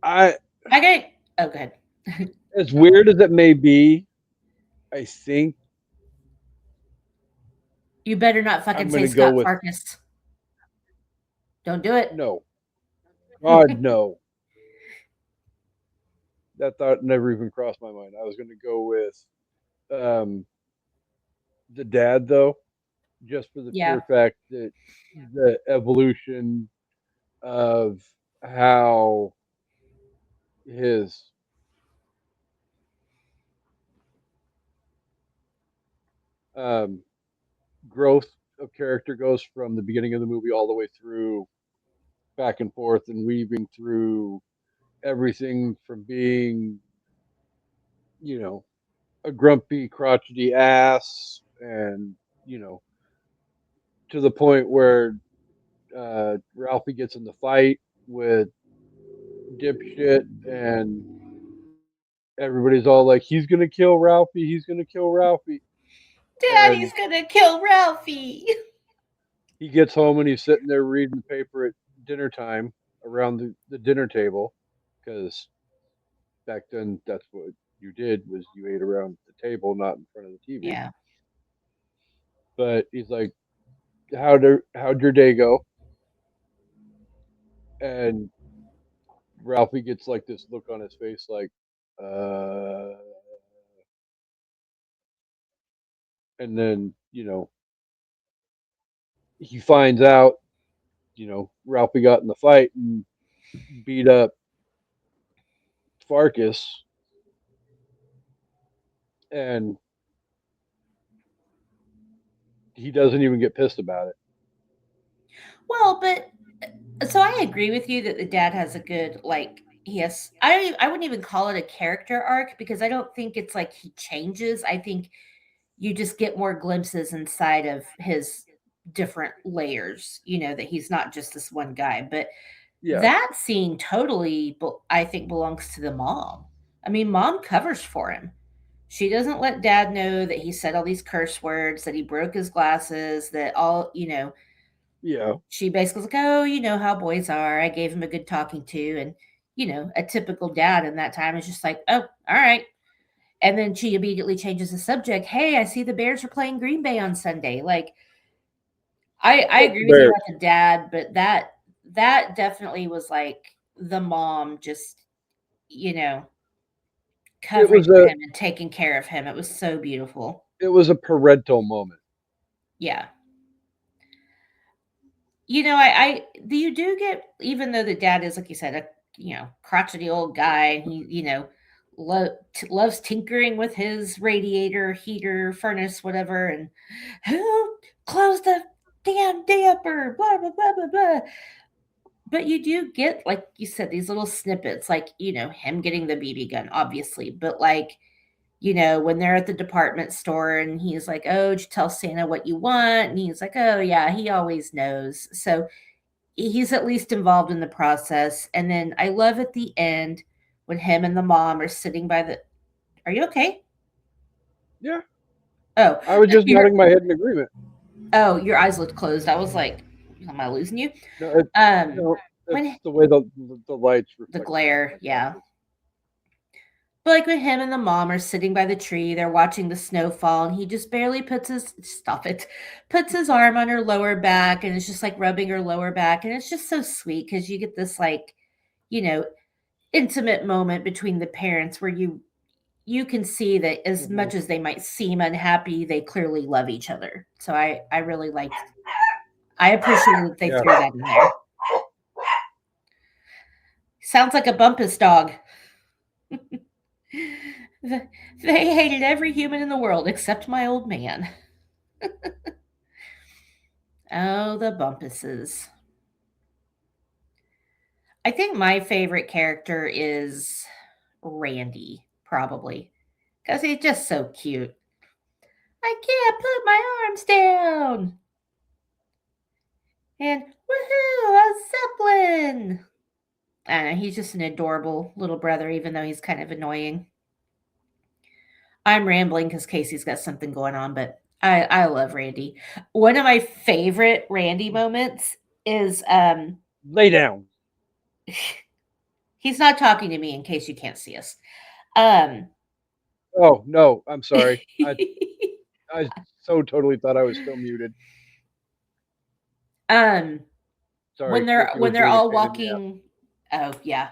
I, I got. Oh, go ahead. as weird as it may be, I think You better not fucking I'm say gonna go Scott with Farkas. Don't do it. no. God, no. That thought never even crossed my mind. I was gonna go with um, the dad though, just for the Yeah. pure fact that the evolution of how his um, growth of character goes from the beginning of the movie all the way through, back and forth and weaving through everything from being, you know, a grumpy, crotchety ass, and you know, to the point where Ralphie gets in the fight with dipshit, and everybody's all like, "He's gonna kill Ralphie. He's gonna kill Ralphie." Daddy's And gonna kill Ralphie. he gets home and he's sitting there reading the paper at dinner time around the dinner table, because back then that's what you did, was you ate around the table, not in front of the TV. Yeah. But he's like, how'd your day go? And Ralphie gets like this look on his face, like, uh, and then he finds out, Ralphie got in the fight and beat up Farkas, and he doesn't even get pissed about it. Well, but so I agree with you that the dad has a good like he has I wouldn't even call it a character arc because I don't think it's like he changes. I think you just get more glimpses inside of his different layers, that he's not just this one guy. But Yeah, that scene totally I think belongs to the mom. I mean, mom covers for him. She doesn't let dad know that he said all these curse words, that he broke his glasses, that all. yeah, She basically was like, "Oh, you know how boys are. I gave him a good talking to." And, a typical dad in that time is just like, "Oh, all right." And then she immediately changes the subject. "Hey, I see the Bears are playing Green Bay on Sunday." Like, I fuck agree the with you Bears. about the dad, but that definitely was like the mom just, you know, It covering was for a him and taking care of him. It was so beautiful. it was a parental moment. Yeah. I you do get, even though the dad is like you said, a crotchety old guy, and he loves tinkering with his radiator, heater, furnace, whatever, and who closed the damn damper, blah blah blah blah blah. But you do get, like you said, these little snippets, like him getting the BB gun, obviously, but like when they're at the department store and he's like, "Oh, did you tell Santa what you want?" And he's like, "Oh, yeah, he always knows." So he's at least involved in the process. And then I love at the end when him and the mom are sitting by the. Are you okay? Yeah, Oh, I was just your nodding my head in agreement. your eyes looked closed. I was like, "Am I losing you?" No, Um, that's when the way the lights the reflecting off glare, my yeah. glasses. But like when him and the mom are sitting by the tree, they're watching the snow fall, and he just barely puts his arm on her lower back, and it's just like rubbing her lower back, and it's just so sweet because you get this like, you know, intimate moment between the parents where you can see that as Hmm. much as they might seem unhappy, they clearly love each other. So I really liked. I appreciated that they Yeah, threw that in there. Sounds like a bumpus dog. They hated every human in the world except my old man. Oh, the Bumpuses. I think my favorite character is Randy, probably, because he's just so cute. I can't put my arms down. And woohoo, a Zeppelin! I don't know, he's just an adorable little brother, even though he's kind of annoying. I'm rambling because Casey's got something going on, but I love Randy. One of my favorite Randy moments is lay down. he's not talking to me in case you can't see us. Um Oh no, I'm sorry. I so totally thought I was still muted. um Sorry, Casey when was they're being a all pain in the ass. walking, oh yeah,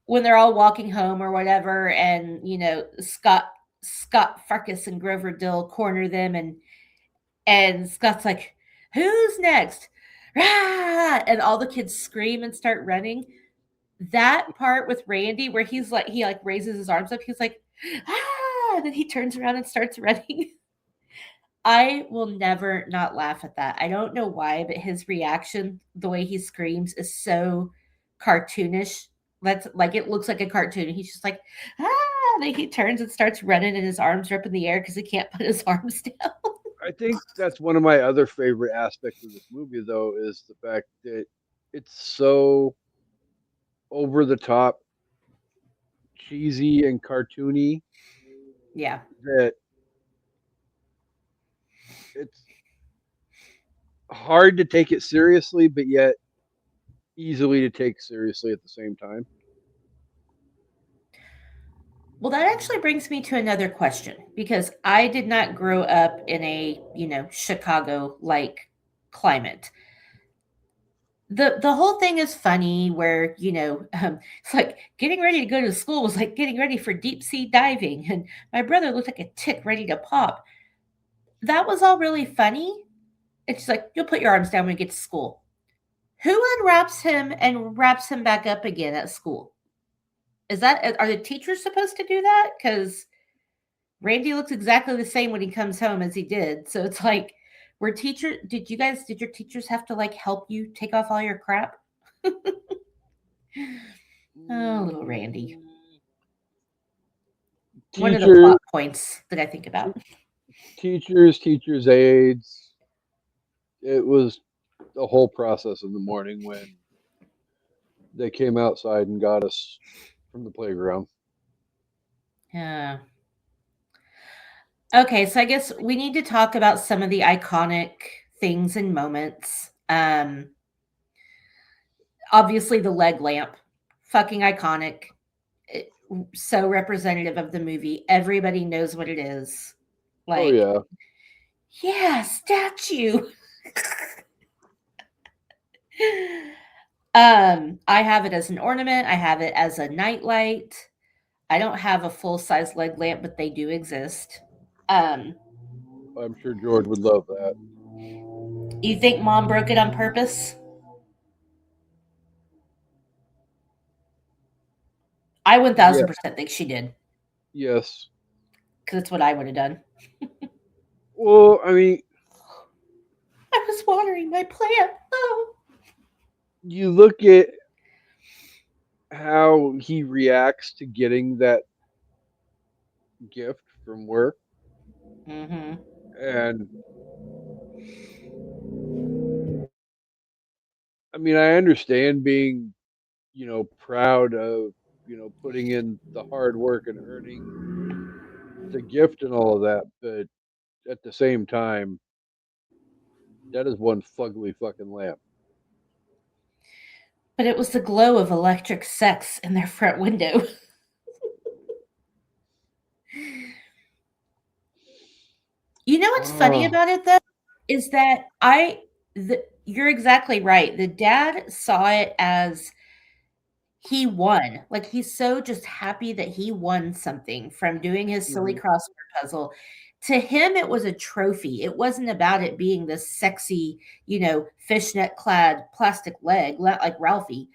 when they're all walking home or whatever, and Scott Farkas and Grover Dill corner them, and Scott's like, "Who's next?" Rah! And all the kids scream and start running. That part with Randy where he like raises his arms up, he's like, "Ah!" And then he turns around and starts running. I will never not laugh at that. I don't know why, but his reaction, the way he screams, is so cartoonish. That's like it looks like a cartoon. He's just like, ah, and then he turns and starts running, and his arms are up in the air because he can't put his arms down. I think that's one of my other favorite aspects of this movie, though, is the fact that it's so over the top, cheesy, and cartoony Yeah. that it's hard to take it seriously, but yet easily to take seriously at the same time. Well, that actually brings me to another question because I did not grow up in a, Chicago like climate. The whole thing is funny where it's like getting ready to go to school was like getting ready for deep sea diving, and my brother looked like a tick ready to pop. That was all really funny. It's like you'll put your arms down when you get to school. Who unwraps him and wraps him back up again at school? Are the teachers supposed to do that? Because Randy looks exactly the same when he comes home as he did. So it's like, did your teachers have to like help you take off all your crap? Oh, little Randy. Mm, One of the teacher, plot points that I think about. teachers' aides. It was the whole process in the morning when they came outside and got us from the playground. Yeah. Okay, so I guess we need to talk about some of the iconic things and moments. Obviously the leg lamp, fucking iconic. It- so representative of the movie. Everybody knows what it is. Oh Like, yeah, yeah, statue. I have it as an ornament. I have it as a nightlight. I don't have a full size leg lamp, but they do exist. Um, I'm sure George would love that. you think mom broke it on purpose? I Yeah, 1000% think she did yes. because it's what I would have done. Well, I mean, I was watering my plant. Oh. you look at how he reacts to getting that gift from work, Mm-hmm. and I mean, I understand being, proud of, putting in the hard work and earning the gift and all of that, but at the same time, that is one fugly fucking lamp. But it was the glow of electric sex in their front window. You know what's funny Oh, about it though is that you're exactly right. The dad saw it as he won. Like he's so just happy that he won something from doing his silly hmm crossword puzzle. To him, it was a trophy. It wasn't about it being this sexy, fishnet clad plastic leg like Ralphie.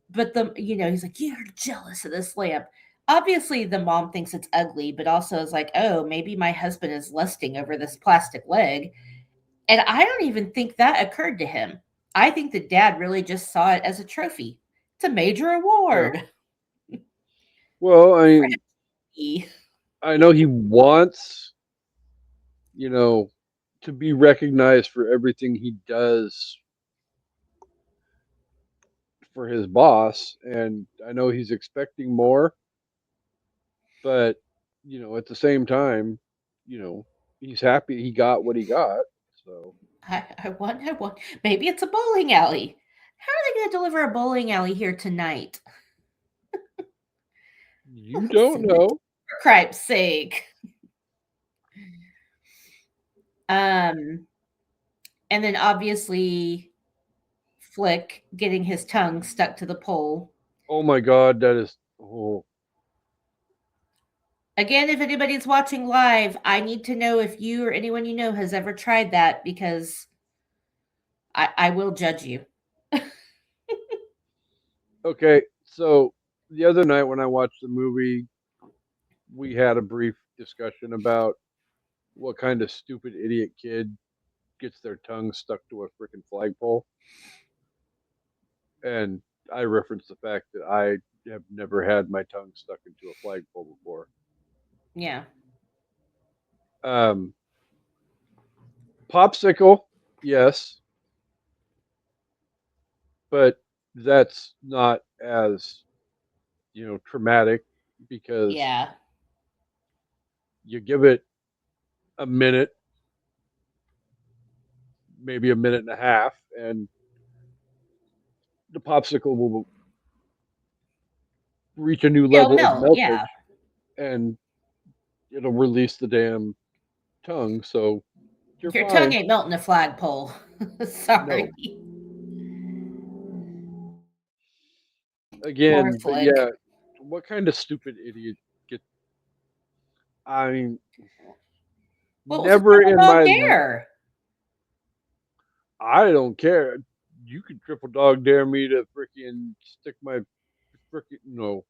But he's like, you're jealous of this lamp. Obviously, the mom thinks it's ugly, but also is like, oh, maybe my husband is lusting over this plastic leg. And I don't even think that occurred to him. I think the dad really just saw it as a trophy. It's a major yeah. award Well, I for mean, him. I know he wants, you know, to be recognized for everything he does for his boss, and I know he's expecting more, but at the same time, you know, he's happy he got what he got. So I want. Maybe it's a bowling alley. How are they going to deliver a bowling alley here tonight? you don't Send it know. for cripe's sake. Um, and then obviously Flick getting his tongue stuck to the pole. Oh my God, that is. Oh, Again, if anybody's watching live, I need to know if you or anyone you know has ever tried that because I will judge you. okay. So the other night when I watched the movie, we had a brief discussion about what kind of stupid idiot kid gets their tongue stuck to a freaking flagpole, and I referenced the fact that I have never had my tongue stuck into a flagpole before. Yeah. Um, Popsicle, yes, but that's not as traumatic because Yeah. you give it a minute, maybe a minute and a half, and the popsicle will reach a new It'll level of melt. Yeah. meltage, and it'll release the damn tongue. So you're Your tongue fine. ain't melting a flagpole. No, Sorry. Poor again, but Flick. yeah, what kind of stupid idiot get? I mean, Well, it was a never triple in dog my. dare. I don't care. You could triple dog dare me to freaking stick my freaking no.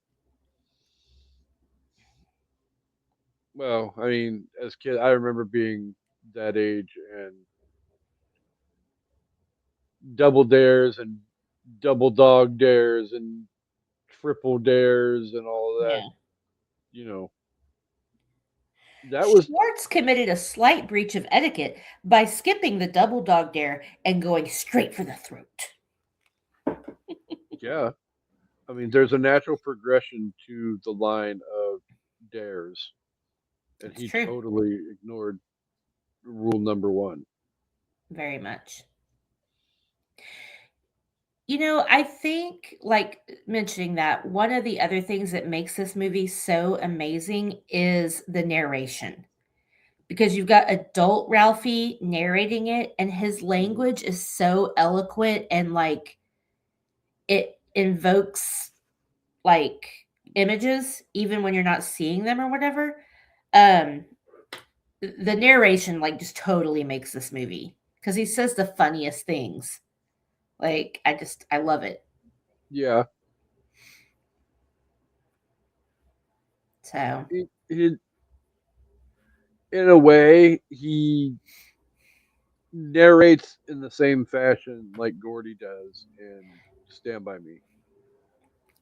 Well, I mean, as kid, I remember being that age and double dares and double dog dares and triple dares and all of that. Yeah. You know, that was Schwartz committed a slight breach of etiquette by skipping the double dog dare and going straight for the throat. yeah. I mean, there's a natural progression to the line of dares, and It's he true. totally ignored rule number one. Very much. I think, like mentioning that, one of the other things that makes this movie so amazing is the narration. Because you've got adult Ralphie narrating it, and his Mhm. language is so eloquent and like it invokes like images even when you're not seeing them or whatever. Um, the narration like just totally makes this movie because he says the funniest things. Like I love it. Yeah, So in a way, he narrates in the same fashion like Gordy does in Stand By Me.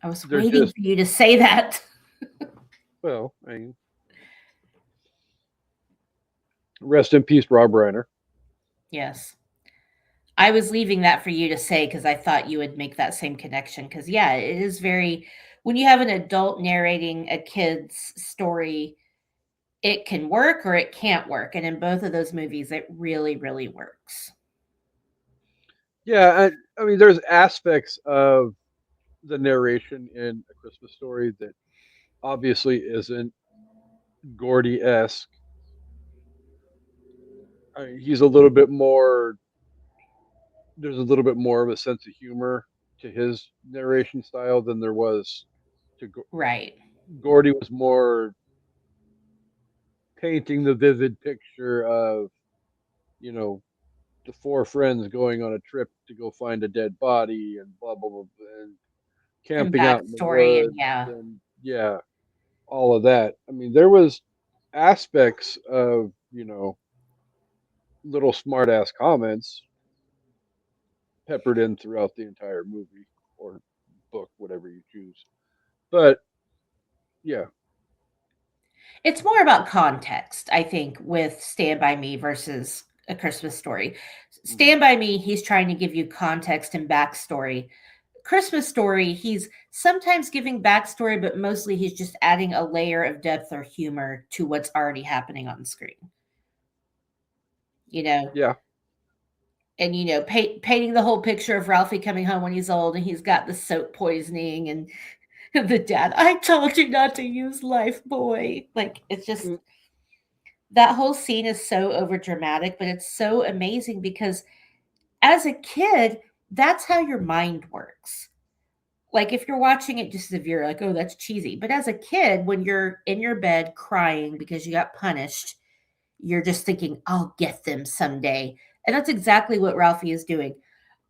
I was They're waiting just for you to say that. well, I mean, Rest in peace, Rob Reiner. Yes. I was leaving that for you to say because I thought you would make that same connection. Because, yeah, it is very, when you have an adult narrating a kid's story, it can work or it can't work. And in both of those movies, it really, really works. Yeah, I mean, there's aspects of the narration in A Christmas Story that obviously isn't Gordy esque. I mean, he's a little bit more. There's a little bit more of a sense of humor to his narration style than there was to Right. Gordy. Was more painting the vivid picture of, you know, the four friends going on a trip to go find a dead body and blah blah blah, and And camping out in the backstory. And woods, yeah, and yeah, all of that. I mean, there was aspects of, little smart ass comments peppered in throughout the entire movie or book, whatever you choose. But yeah, it's more about context, I think, with Stand By Me versus A Christmas Story. mhm. Stand By Me, he's trying to give you context and backstory. Christmas Story, he's sometimes giving backstory, but mostly he's just adding a layer of depth or humor to what's already happening on screen. You know, Yeah. and painting the whole picture of Ralphie coming home when he's old and he's got the soap poisoning and the dad, I told you not to use life, boy. Like it's just Mm, that whole scene is so over dramatic, but it's so amazing because as a kid, that's how your mind works. Like if you're watching it just as if you're like, oh, that's cheesy. But as a kid, when you're in your bed crying because you got punished, you're just thinking, I'll get them someday. And that's exactly what Ralphie is doing.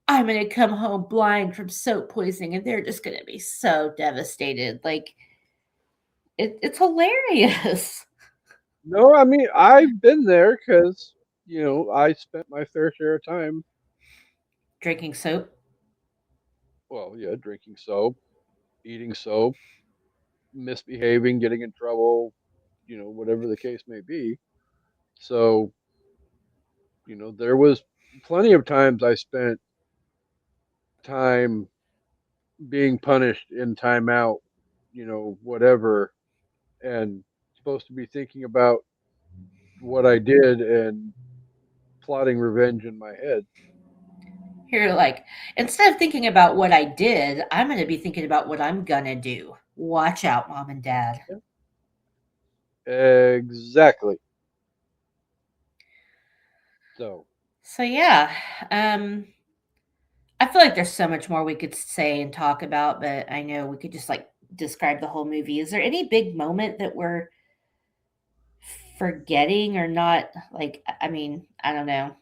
I'm going to come home blind from soap poisoning and they're just going to be so devastated. Like it's hilarious. no, I mean, I've been there because, I spent my fair share of time, Drinking soap. well, yeah, drinking soap, eating soap, misbehaving, getting in trouble, whatever the case may be. So, there was plenty of times I spent time being punished in timeout, whatever, and supposed to be thinking about what I did and plotting revenge in my head. You're like, instead of thinking about what I did, I'm going to be thinking about what I'm going to do. Watch out, mom and dad. Exactly. So, So, yeah, um, I feel like there's so much more we could say and talk about, but I know we could just like describe the whole movie. Is there any big moment that we're forgetting or not? Like, I mean, I don't know.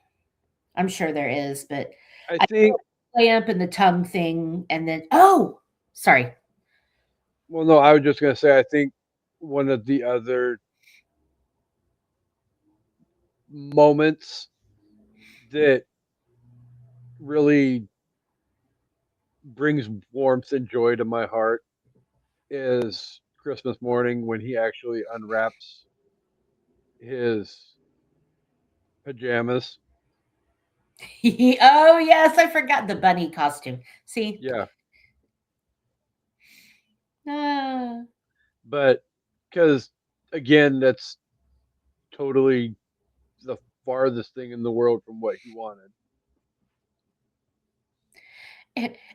I'm sure there is, but I I think, lamp and the tongue thing, and then oh, sorry. well, no, I was just going to say, I think one of the other moments that really brings warmth and joy to my heart is Christmas morning when he actually unwraps his pajamas. Oh yes, I forgot the bunny costume. See, Yeah, uh, but because again, that's totally the farthest thing in the world from what he wanted.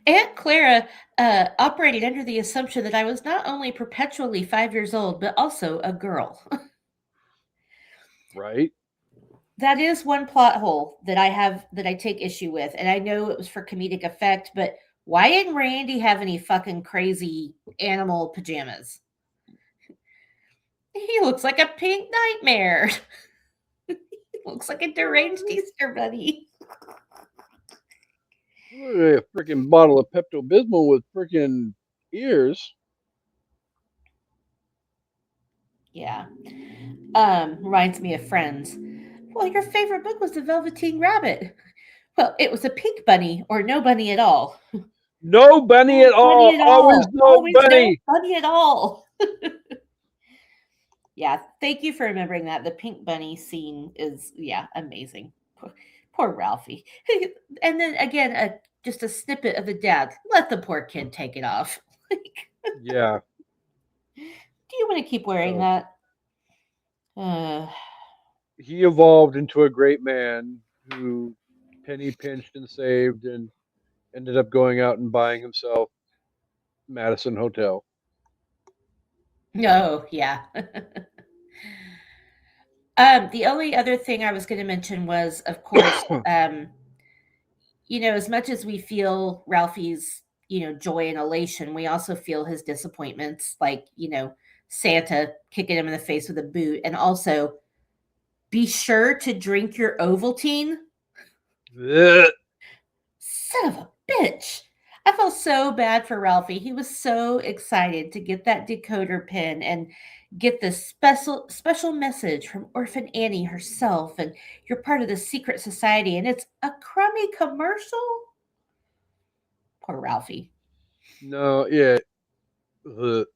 Aunt Clara operated under the assumption that I was not only perpetually 5 years old, but also a girl. Right? That is one plot hole that I have that I take issue with, and I know it was for comedic effect, but why didn't Randy have any fucking crazy animal pajamas? He looks like a pink nightmare. He looks like a deranged Easter bunny. A freaking bottle of Pepto Bismol with freaking ears. Yeah. Reminds me of Friends. Well, your favorite book was The Velveteen Rabbit. Well, it was a pink bunny or no bunny at all. No bunny No at bunny all. at Always all. no Always no bunny. bunny at all. Yeah, thank you for remembering that. The pink bunny scene is, yeah, amazing. Poor Ralphie. And then again, just a snippet of the dad. Let the poor kid take it off. Like, Yeah. do you want to keep wearing So that? Uh, he evolved into a great man who penny pinched and saved and ended up going out and buying himself Madison Hotel. no, yeah. The only other thing I was going to mention was, of course, as much as we feel Ralphie's, joy and elation, we also feel his disappointments, like, Santa kicking him in the face with a boot, and also be sure to drink your Ovaltine. Ugh. Son of a bitch. I felt so bad for Ralphie. He was so excited to get that decoder pin and get this special message from Orphan Annie herself, and you're part of the secret society, and it's a crummy commercial. Poor Ralphie. No, yeah. Ugh.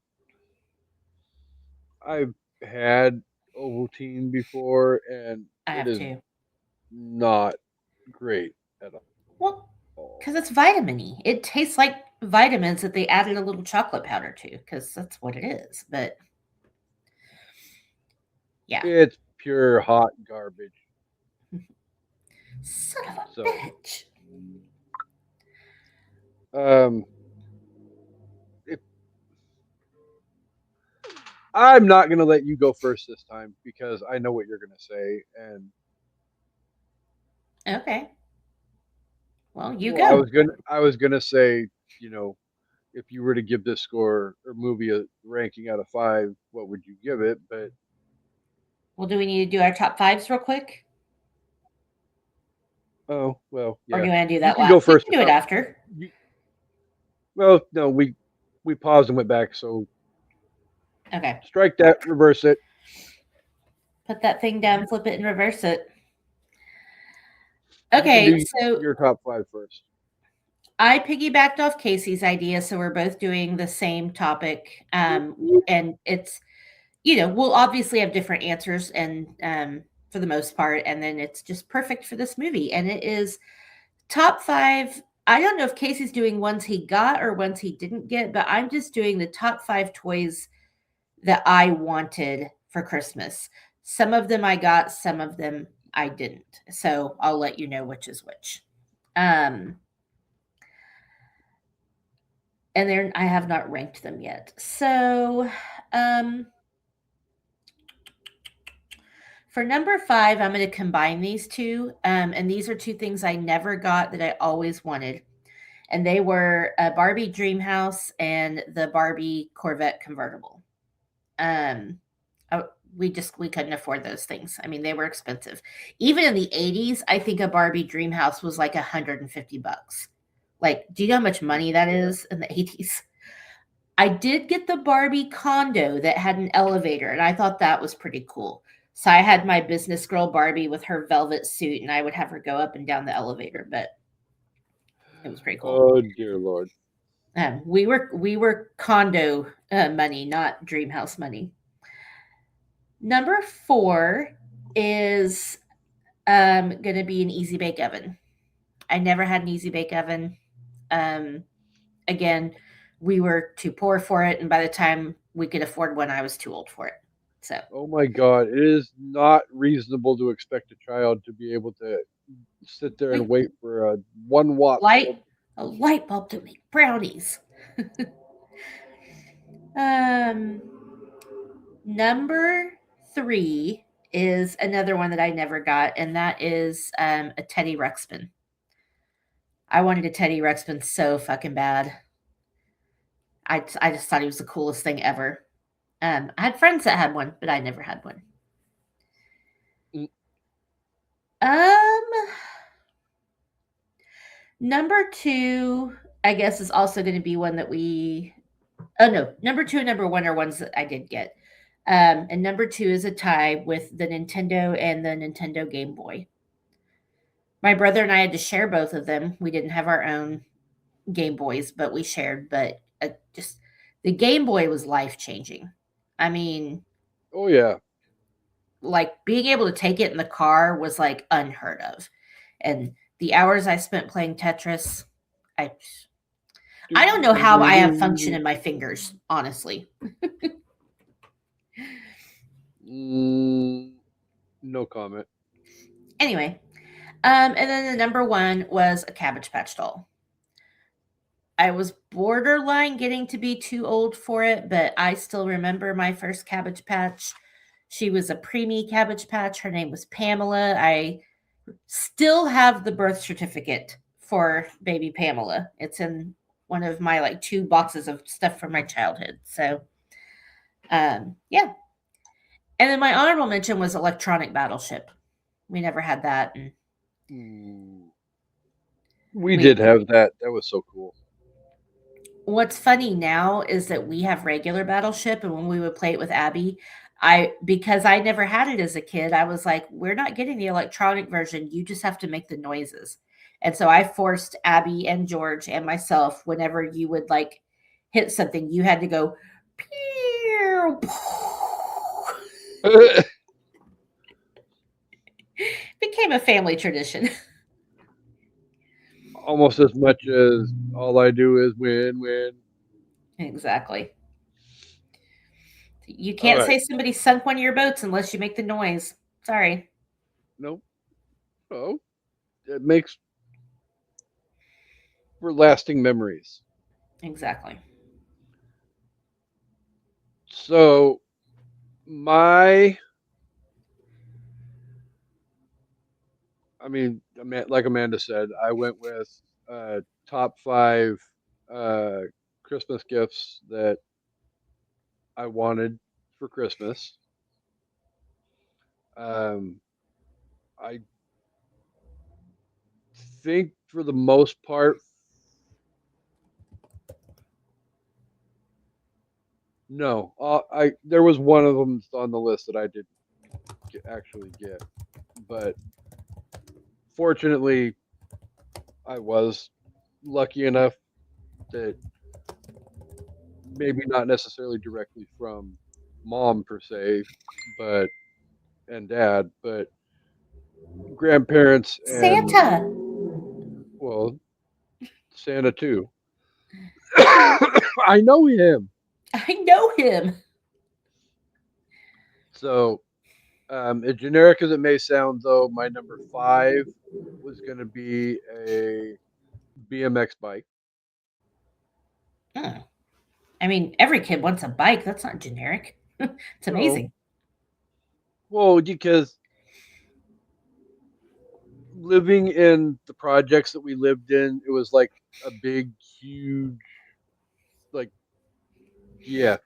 I've had Ovaltine before, and I it have is too. not great at Well, all. because it's vitamin-y. It tastes like vitamins that they added a little chocolate powder to, because that's what it is. But yeah, It's pure hot garbage. son of a So, bitch. um, if I'm not gonna let you go first this time because I know what you're gonna say, and Okay, well, you well, I go. was gonna say, you know, if you were to give this score or movie a ranking out of 5, what would you give it? But Well, do we need to do our top fives real quick, oh well, or do yeah, you want to do you that can last? go We first. can do it after. You, well, no, we paused and went back, so Okay, strike that, reverse it. put that thing down, flip it, and reverse it. You can Okay, do so your top 5 first. I piggybacked off Casey's idea, so we're both doing the same topic. And it's, we'll obviously have different answers, and for the most part, and then it's just perfect for this movie. And it is top five. I don't know if Casey's doing ones he got or ones he didn't get, but I'm just doing the top five toys that I wanted for Christmas. Some of them I got, some of them I didn't. So I'll let you know which is which. Um, and then I have not ranked them yet. So, um, for number five, I'm going to combine these two. And these are two things I never got that I always wanted. And they were a Barbie Dream House and the Barbie Corvette convertible. Um, we couldn't afford those things. I mean, they were expensive. Even in the 80s, I think a Barbie Dream House was like $150. Like, do you know how much money that Yeah. is in the 80s? I did get the Barbie condo that had an elevator, and I thought that was pretty cool. So I had my business girl Barbie with her velvet suit, and I would have her go up and down the elevator, but it was pretty cool. Oh dear lord. We were condo money, not dream house money. Number four is going to be an easy bake oven. I never had an easy bake oven. Um, Again, we were too poor for it, and by the time we could afford one, I was too old for it. So Oh my god, it is not reasonable to expect a child to be able to sit there and like wait for a 1 watt light bulb. a light bulb to make brownies. um, Number three is another one that I never got, and that is a Teddy Ruxpin. I wanted a Teddy Ruxpin so fucking bad. I just thought he was the coolest thing ever. I had friends that had one, but I never had one. Mm. Um, Number two, I guess, is also going to be one that we. Oh no, number two and number one are ones that I did get. And number two is a tie with the Nintendo and the Nintendo Game Boy. My brother and I had to share both of them. We didn't have our own Game Boys, but we shared. But just the Game Boy was life changing. I mean, Oh yeah. Like being able to take it in the car was like unheard of. And the hours I spent playing Tetris, I Do, I don't know do, how do, I have function do. in my fingers, honestly. Mm, no comment. Anyway, and then the number one was a Cabbage Patch doll. I was borderline getting to be too old for it, but I still remember my first Cabbage Patch. She was a preemie Cabbage Patch. Her name was Pamela. I still have the birth certificate for baby Pamela. It's in one of my like two boxes of stuff from my childhood. So, yeah. And then my honorable mention was Electronic Battleship. We never had that, and Mm, we did we have that. That was so cool. what's funny now is that we have regular Battleship, and when we would play it with Abby, I because I never had it as a kid, I was like, "We're not getting the electronic version. You just have to make the noises." And so I forced Abby and George and myself whenever you would like hit something, you had to go pew. Became a family tradition. Almost as much as all I do is win, win. Exactly. You All can't right. say somebody sunk one of your boats unless you make the noise. Sorry. Nope. Oh, it makes for lasting memories. Exactly. So my, I mean, like Amanda said, I went with top five uh, Christmas gifts that I wanted for Christmas. Um, I think for the most part, no. I there was one of them on the list that I didn't actually get, but fortunately, I was lucky enough that maybe not necessarily directly from mom per se, but and dad, but grandparents and Santa. well, Santa too. I know him. I know him. So, as generic as it may sound, though, my number five was going to be a BMX bike. Hmm. I mean, every kid wants a bike. That's not generic. It's No, amazing. well, because living in the projects that we lived in, it was like a big, huge, like, yeah.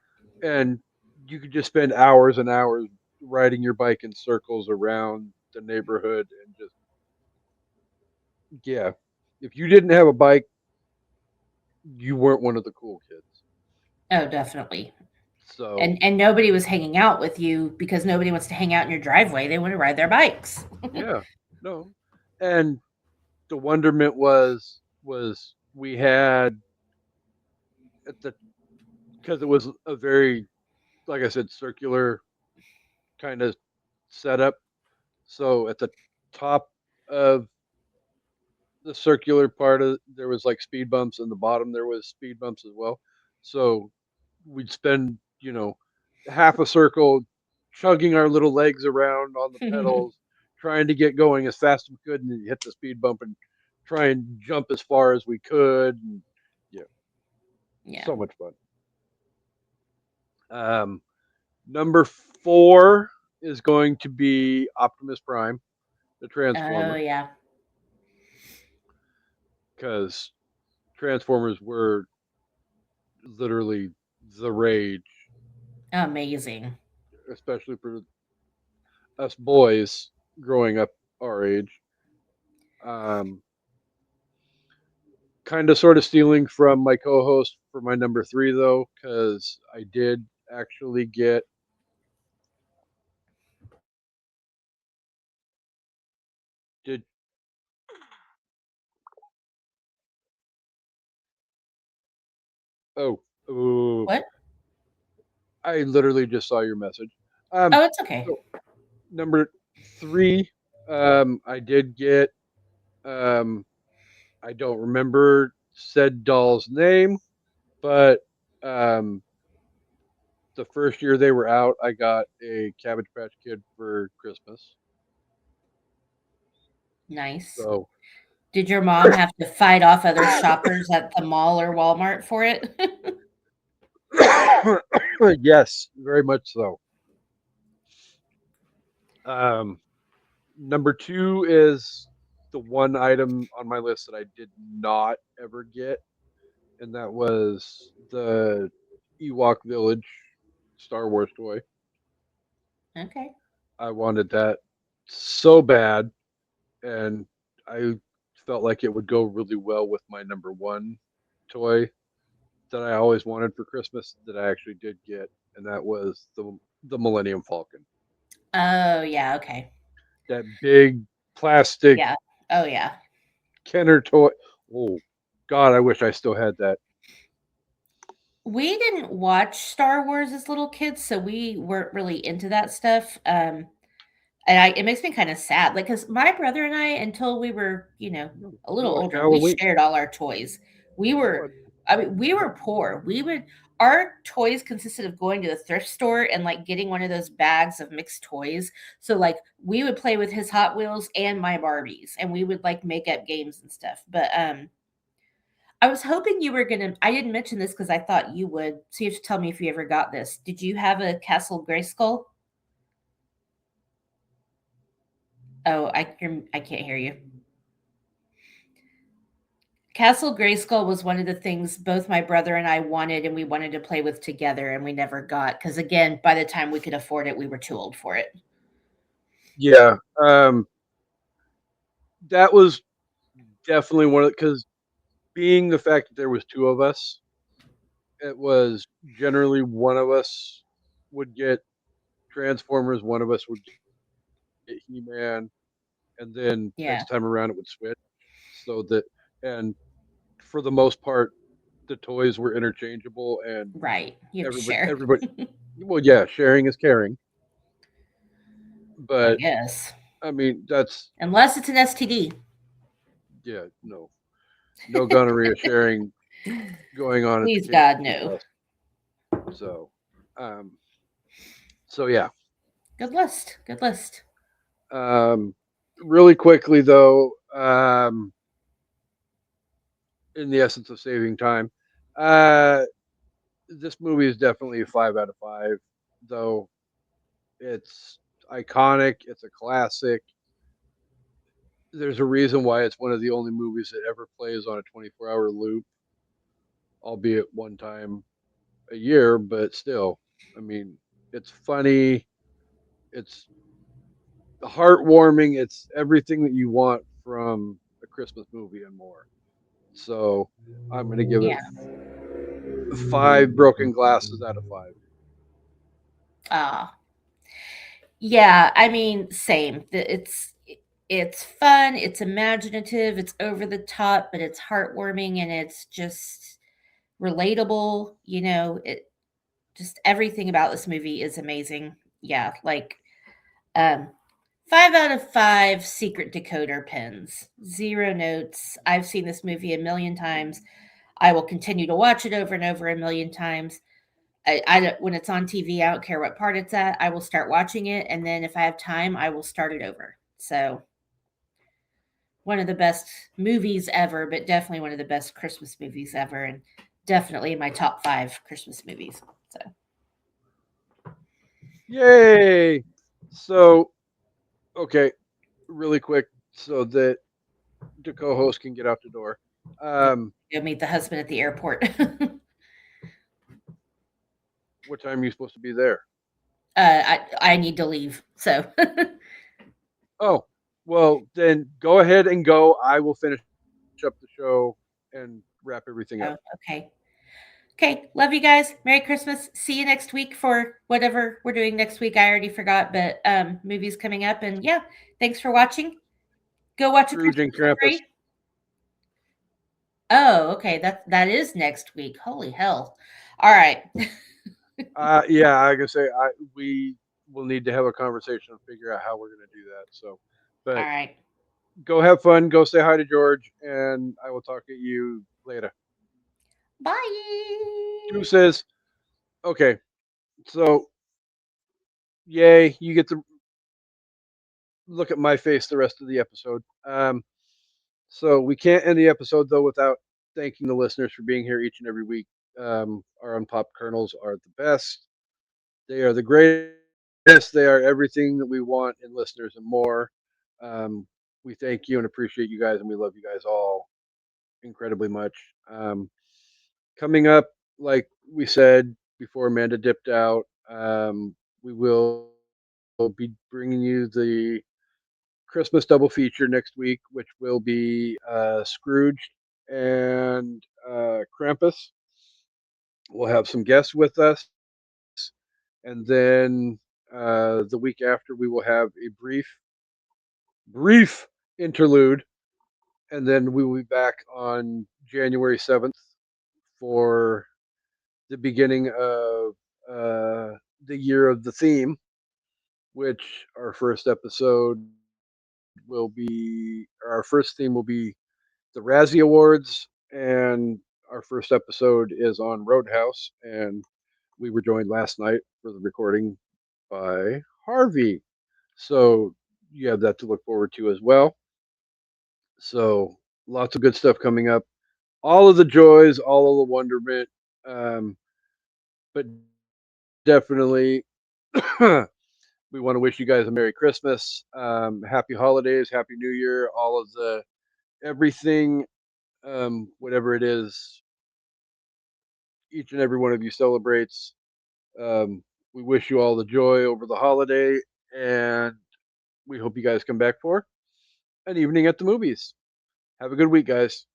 And you could just spend hours and hours riding your bike in circles around the neighborhood and just, yeah. If you didn't have a bike, you weren't one of the cool kids. Oh, definitely. So, And nobody was hanging out with you because nobody wants to hang out in your driveway. They want to ride their bikes. yeah, no. And the wonderment was we had at the because it was a very, like I said, circular kind of setup. So at the top of the circular part of there was like speed bumps, and the bottom there was speed bumps as well. So we'd spend half a circle chugging our little legs around on the pedals, trying to get going as fast as we could, and then hit the speed bump and try and jump as far as we could. And yeah, Yeah. so much fun. Um, Number four is going to be Optimus Prime, the Oh, Transformer, yeah. because Transformers were literally the rage, Amazing. especially for us boys growing up our age. Um, Kind of sort of stealing from my co-host for my number three though, because I did actually get did oh oh What? I literally just saw your message. Um, Oh, it's okay. so number three, I did get. Um, I don't remember said doll's name, but um, the first year they were out, I got a Cabbage Patch Kid for Christmas. Nice. So Did your mom have to fight off other shoppers at the mall or Walmart for it? yes, very much so. Um, number two is the one item on my list that I did not ever get, and that was the Ewok Village Star Wars toy. Okay. I wanted that so bad, and I felt like it would go really well with my number one toy that I always wanted for Christmas that I actually did get, and that was the Millennium Falcon. Oh, yeah, okay. That big plastic Yeah. Oh, yeah. Kenner toy. Oh God, I wish I still had that. We didn't watch Star Wars as little kids, so we weren't really into that stuff. And it makes me kind of sad, like, because my brother and I, until we were, a We little watched older, we Halloween. shared all our toys. We We were, watched, I mean, we were poor. Our toys consisted of going to the thrift store and like getting one of those bags of mixed toys. So like we would play with his Hot Wheels and my Barbies, and we would like make up games and stuff. But I was hoping you were gonna. I didn't mention this because I thought you would. So you have to tell me if you ever got this. Did you have a Castle Grayskull? Oh, I can't hear you. Castle Grayskull was one of the things both my brother and I wanted, and we wanted to play with together, and we never got because again, by the time we could afford it, we were too old for it. yeah, that was definitely one of because being the fact that there was two of us, it was generally one of us would get Transformers, one of us would get He Man, and then Yeah, next time around it would switch. So that and for the most part, the toys were interchangeable, and right. You have to share, everybody. Well, yeah, sharing is caring, I but guess, I mean that's unless it's an STD. yeah, no gonorrhea sharing going on at the Please, Kasey God, Kid no. house. So, um, so yeah. Good list. Good list. Um, really quickly though, in the essence of saving time, uh, this movie is definitely a 5 out of 5. Though it's iconic, it's a classic. There's a reason why it's one of the only movies that ever plays on a 24-hour loop, albeit one time a year, but still, I mean, it's funny, it's heartwarming, it's everything that you want from a Christmas movie and more. So I'm going to give it Yeah. 5 broken glasses out of 5. Ah, yeah. I mean, same. It's fun. It's imaginative. It's over the top, but it's heartwarming and it's just relatable. Just everything about this movie is amazing. Yeah, like um 5 out of 5 secret decoder pins, 0 notes. I've seen this movie a million times. I will continue to watch it over and over a million times. When it's on TV, I don't care what part it's at. I will start watching it, and then if I have time, I will start it over. So one of the best movies ever, but definitely one of the best Christmas movies ever, and definitely in my top 5 Christmas movies. So Yay! So, okay, really quick so that the co host can get out the door. yeah, Um, go meet the husband at the airport. what time are you supposed to be there? I need to leave. So Oh, well, then go ahead and go. I will finish up the show and wrap everything up. oh, okay. Okay, love you guys. Merry Christmas. See you next week for whatever we're doing next week. I already forgot, but movies coming up and yeah, thanks for watching. Go watch A Scrooge Christmas and Krampus. Story. Oh, okay. That is next week. Holy hell. All right. Yeah, I can say we we'll need to have a conversation and figure out how we're going to do that. So, All but right. go have fun. Go say hi to George, and I will talk to you later. Bye. Deuces. Okay, so yay, you get to look at my face the rest of the episode. So we can't end the episode though without thanking the listeners for being here each and every week. Our unpopped kernels are the best. They are the greatest. They are everything that we want in listeners and more. Um, we thank you and appreciate you guys, and we love you guys all incredibly much. Coming up, like we said before Amanda dipped out, we will be bringing you the Christmas double feature next week, which will be Scrooge and Krampus. We'll have some guests with us, and then the week after we will have a brief interlude, and then we will be back on January 7th for the beginning of the year of the theme, which our first theme will be the Razzie Awards, and our first episode is on Roadhouse, and we were joined last night for the recording by Harvey. So you have that to look forward to as well. So lots of good stuff coming up. All of the joys, all of the wonderment, but definitely we want to wish you guys a Merry Christmas, Happy Holidays, Happy New Year, all of the everything, whatever it is, each and every one of you celebrates. Um, we wish you all the joy over the holiday, and we hope you guys come back for an evening at the movies. Have a good week, guys.